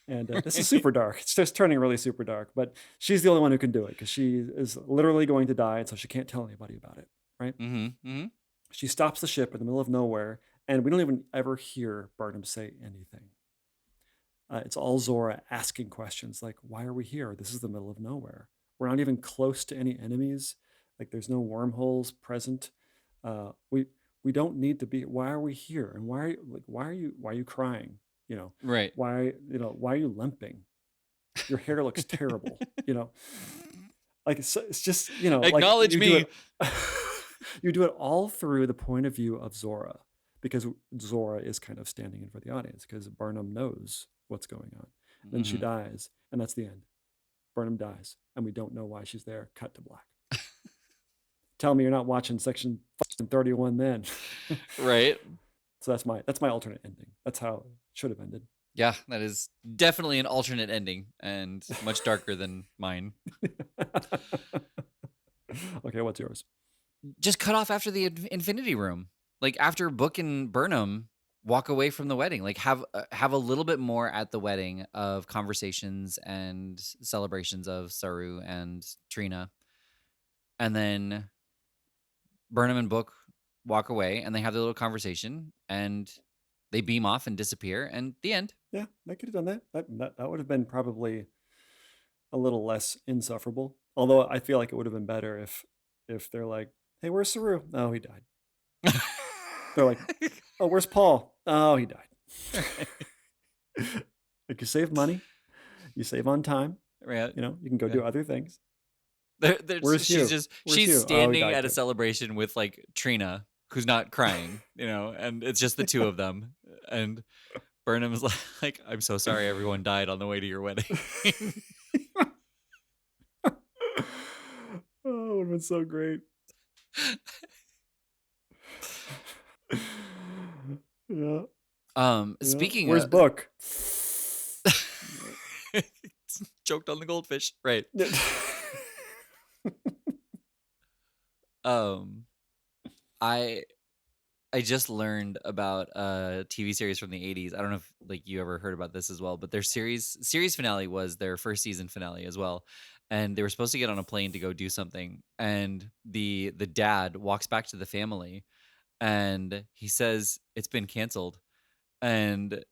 And this is super dark. It's just turning really super dark, but she's the only one who can do it because she is literally going to die, and so she can't tell anybody about it, right? Hmm. Hmm. She stops the ship in the middle of nowhere, and we don't even ever hear Burnham say anything. It's all Zora asking questions like, "Why are we here? This is the middle of nowhere. We're not even close to any enemies. Like, there's no wormholes present. We don't need to be. Why are we here? And why are you crying? Right. Why are you limping? Your hair looks terrible. You know, like it's just like Acknowledge you do me. it. You do it all through the point of view of Zora, because Zora is kind of standing in for the audience because Burnham knows what's going on. Then she Hmm. dies, and that's the end. Burnham dies, and we don't know why she's there. Cut to black. Tell me you're not watching section 31 then. Right. So that's my alternate ending. That's how it should have ended. Yeah, that is definitely an alternate ending and much darker than mine. Okay, what's yours? Just cut off after the Infinity Room. Like after Book and Burnham walk away from the wedding. Like have a little bit more at the wedding of conversations and celebrations of Saru and Trina. And then Burnham and Book walk away and they have their little conversation and they beam off and disappear, and the end. Yeah, I could have done that. That would have been probably a little less insufferable. Although I feel like it would have been better if they're like, "Hey, where's Saru? Oh, he died." They're like, "Oh, where's Paul? Oh, he died." Like, you save money, you save on time. Right. You can go Yeah. do other things. She's Hugh? just Where's she's Hugh? Oh, he standing died at a too. celebration with like Trina, who's not crying, and it's just the two of them. And Burnham's like, "I'm so sorry, everyone died on the way to your wedding." Oh, it would have been so great. Yeah. Speaking Where's of, Book? choked on the goldfish, right? Yeah. I I just learned about a TV series from the 80s. I don't know if like you ever heard about this as well, but their series finale was their first season finale as well. And they were supposed to get on a plane to go do something. And the dad walks back to the family and he says it's been canceled. And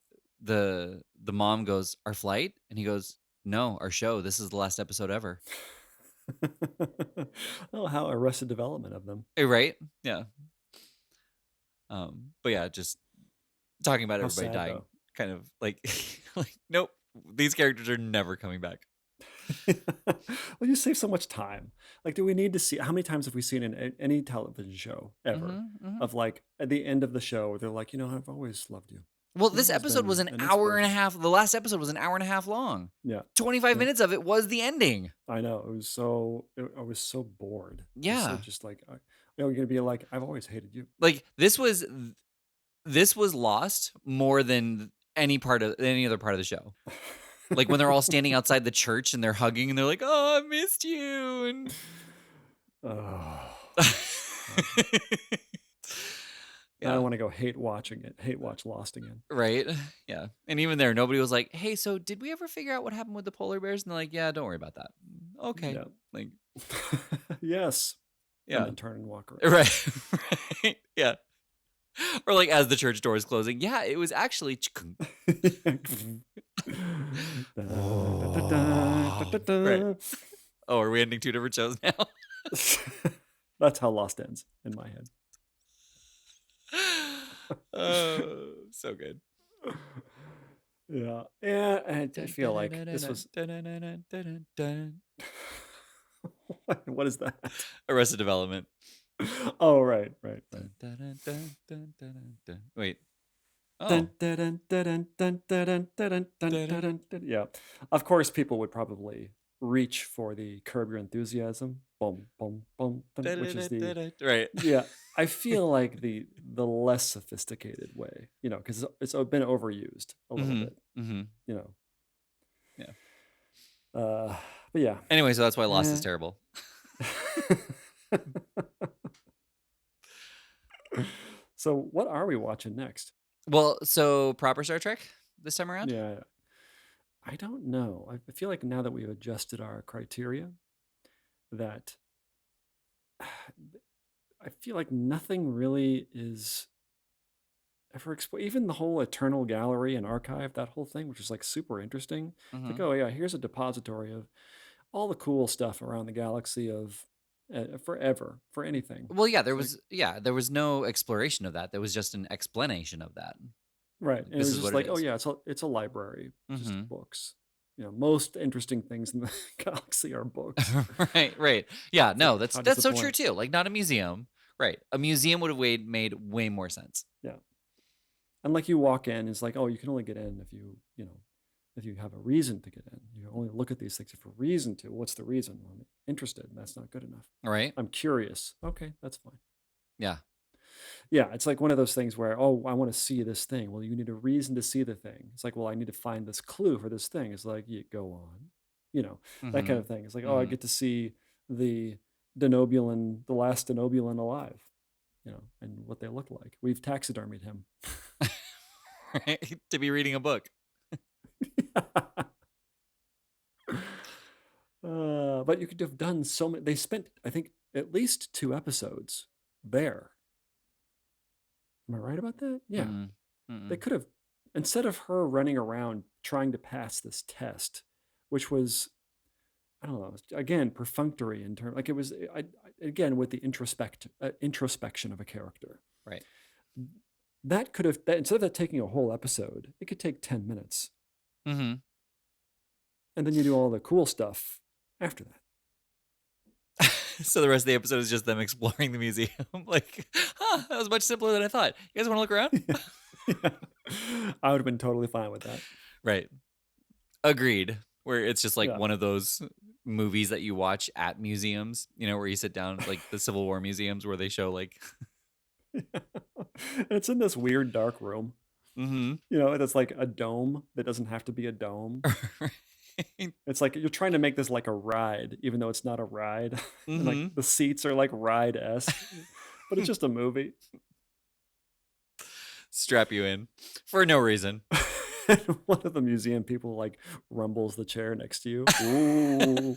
the mom goes, "Our flight?" And he goes, "No, our show. This is the last episode ever." Oh, how Arrested Development of them. Right? Yeah. But yeah, just talking about How everybody sad, dying, though. kind of like, like, nope, these characters are never coming back. Well, you save so much time. Like, do we need to see how many times have we seen in any television show ever Mm-hmm. of like at the end of the show where they're like, I've always loved you. Well, You've this always episode was been an an hour and a inspiration. half. The last episode was an hour and a half long. Yeah. 25 Yeah. minutes of it was the ending. I know. I was so bored. I was Yeah. so just like, you're going to be like, I've always hated you. Like this was lost more than any other part of the show. Like when they're all standing outside the church and they're hugging and they're like, "Oh, I missed you." And Oh. Yeah. I want to go hate watch Lost again. Right? Yeah. And even there, nobody was like, "Hey, so did we ever figure out what happened with the polar bears?" And they're like, "Yeah, don't worry about that." Okay. Yeah. Like, Yes. yeah. And then turn and walk away. Right. Right. Yeah. Or like as the church door is closing, yeah, it was actually Right. Oh, are we ending two different shows now? That's how Lost ends in my head. Oh, so good. Yeah. Yeah, I feel like this was what is that? Arrested Development. Oh, right. Wait. Oh. Dun, dun, dun, dun, dun, dun, dun, dun, dun, dun. Yeah. Of course, people would probably reach for the Curb Your Enthusiasm, boom, boom, boom, which is the right. Yeah. I feel like the less sophisticated way, because it's been overused a little bit, Yeah. But yeah. Anyway, so that's why Lost is terrible. So what are we watching next? Well, so proper Star Trek this time around? Yeah. I don't know. I feel like now that we've adjusted our criteria, that I feel like nothing really is ever even the whole Eternal Gallery and Archive, that whole thing, which is like super interesting. Like, oh yeah, here's a depository of all the cool stuff around the galaxy of forever, for anything. Well, yeah, there was no exploration of that. There was just an explanation of that. Right. And it was just like, oh yeah, it's a library, just books. Most interesting things in the galaxy are books. Right. Yeah, no, like, that's so true too. Like not a museum. Right. A museum would have made way more sense. Yeah. And like you walk in, it's like, oh, you can only get in if if you have a reason to get in. You only look at these things if a reason to. What's the reason? Well, I'm interested, and that's not good enough. Right. I'm curious. Okay, that's fine. Yeah. Yeah, it's like one of those things where, oh, I want to see this thing. Well, you need a reason to see the thing. It's like, well, I need to find this clue for this thing. It's like, you go on, that kind of thing. It's like, oh, I get to see the last Denobulin alive, and what they look like. We've taxidermied him. Right? To be reading a book. But you could have done so many. They spent, I think, at least 2 episodes there. Am I right about that? Yeah. They could have, instead of her running around trying to pass this test, which was, I don't know, again, perfunctory in terms, like it was, again, with the introspection of a character. Right. That could have, instead of that taking a whole episode, it could take 10 minutes. Mm-hmm. And then you do all the cool stuff after that. So the rest of the episode is just them exploring the museum. Like, that was much simpler than I thought. You guys want to look around? Yeah. I would have been totally fine with that. Right. Agreed. Where it's just like Yeah. one of those movies that you watch at museums, where you sit down, like the Civil War museums where they show like... It's in this weird dark room. Mm-hmm. That's like a dome that doesn't have to be a dome. It's like you're trying to make this like a ride, even though it's not a ride. And like the seats are like ride-esque, but it's just a movie. strap you in for no reason. And one of the museum people like rumbles the chair next to you. Ooh.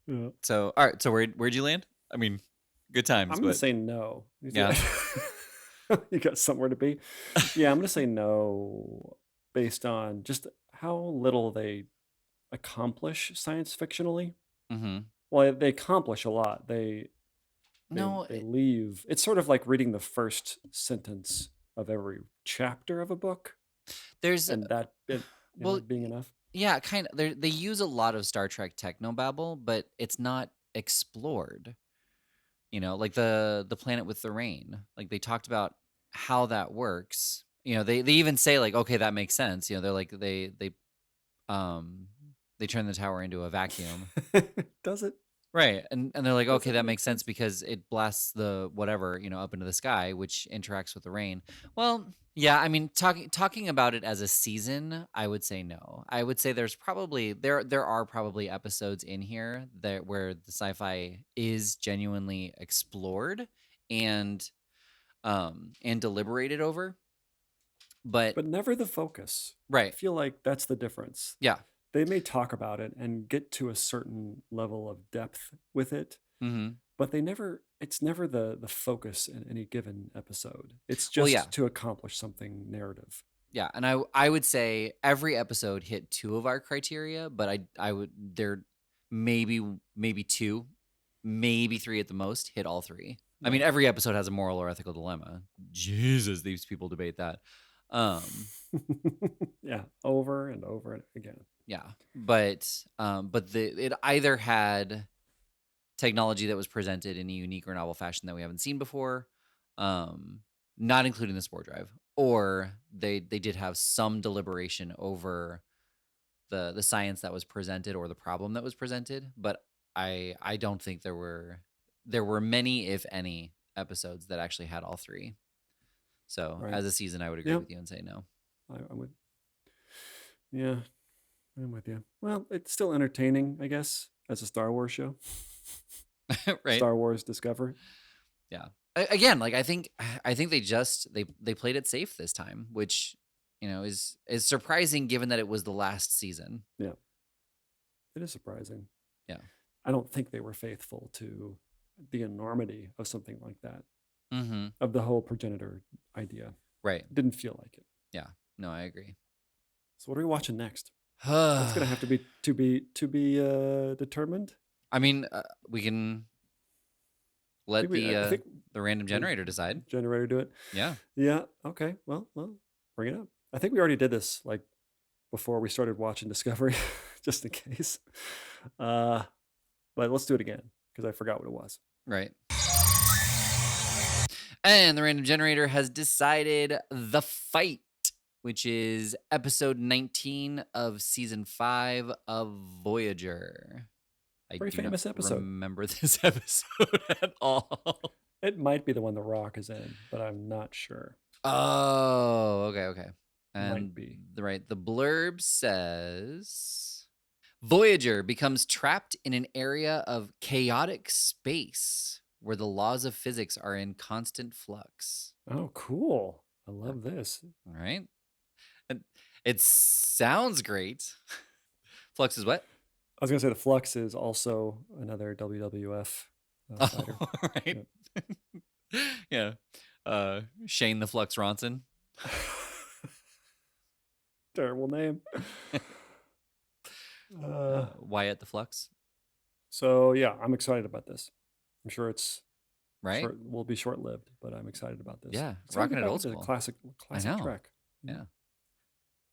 Yeah. So, all right. So where'd you land? I mean, good times, I'm gonna but say no. yeah. You got somewhere to be. Yeah, I'm gonna say no based on just how little they accomplish science fictionally. Mm-hmm. Well, they accomplish a lot. No, They leave. It's sort of like reading the first sentence of every chapter of a book, there's and that it well, being enough. yeah, kind of. They use a lot of Star Trek technobabble, but it's not explored. Like the planet with the rain. Like they talked about how that works. They even say like, okay, that makes sense. They're like um they turn the tower into a vacuum. Does it? Right. And they're like, Does okay, it that make makes sense sense? because it blasts the whatever, up into the sky, which interacts with the rain. Well, yeah, I mean, talking about it as a season, I would say no. I would say there are probably episodes in here that where the sci-fi is genuinely explored and and deliberated over. But But never the focus. I right. feel like that's the difference. Yeah. They may talk about it and get to a certain level of depth with it, Mm-hmm. but it's never the focus in any given episode. It's Well, yeah. just to accomplish something narrative. Yeah, and I would say every episode hit two of our criteria, but I would there maybe two, maybe three at the most hit all three. I mean, Right. every episode has a moral or ethical dilemma. Jesus, these people debate that. Yeah, over and over and again. Yeah, but it either had technology that was presented in a unique or novel fashion that we haven't seen before, not including the spore drive, or they did have some deliberation over the science that was presented or the problem that was presented. But I don't think there were many, if any, episodes that actually had all three. So Right. as a season, I would agree Yeah. with you and say no. I would. Yeah, I'm with you. Well, it's still entertaining, I guess, as a Star Wars show. Right? Star Wars Discovery. Yeah. Again, like I think they played it safe this time, which is surprising given that it was the last season. Yeah, it is surprising. Yeah. I don't think they were faithful to the enormity of something like that, Mm-hmm. of the whole progenitor idea. Right. Didn't feel like it. Yeah. No, I agree. So what are we watching next? That's gonna have to be determined. I mean, we can let I think the random generator decide. Generator do it. Yeah. Yeah. Okay. Well, bring it up. I think we already did this like before we started watching Discovery, just in case. But let's do it again because I forgot what it was. Right. And the random generator has decided The Fight, which is episode 19 of season 5 of Voyager. Very famous episode. Remember this episode at all? It might be the one The Rock is in, but I'm not sure. Oh, okay. And Might be. The blurb says Voyager becomes trapped in an area of chaotic space where the laws of physics are in constant flux. Oh, cool. I love this. All right. It sounds great. Flux is what? I was going to say the Flux is also another WWF fighter. Oh, right. Yeah. Shane the Flux Ronson. Terrible name. Wyatt the Flux. So yeah, I'm excited about this. I'm sure Right? will be short lived, but I'm excited about this. Yeah, It's gonna rocking get it back old into school. classic know. Trek. Yeah.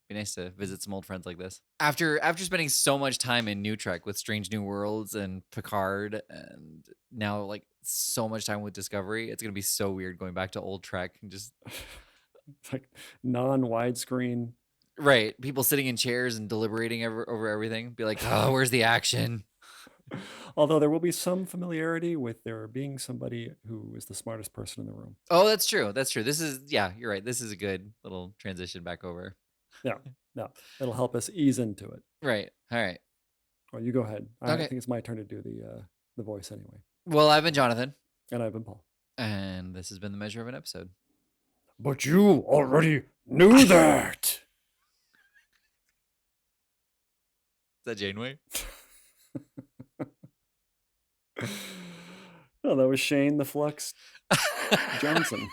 Be nice to visit some old friends like this. After spending so much time in New Trek with Strange New Worlds and Picard, and now like so much time with Discovery, it's gonna be so weird going back to old Trek and just It's like non-widescreen. right, people sitting in chairs and deliberating over everything. Be like, oh, where's the action? Although there will be some familiarity with there being somebody who is the smartest person in the room. Oh, that's true. This is you're right. This is a good little transition back over. Yeah, that'll help us ease into it. Right. All right. Well, you go ahead. I Okay. think it's my turn to do the voice anyway. Well, I've been Jonathan, And I've been Paul. and this has been the measure of an episode. But you already knew that. Is that Janeway? Oh, that was Shane the Flux Johnson.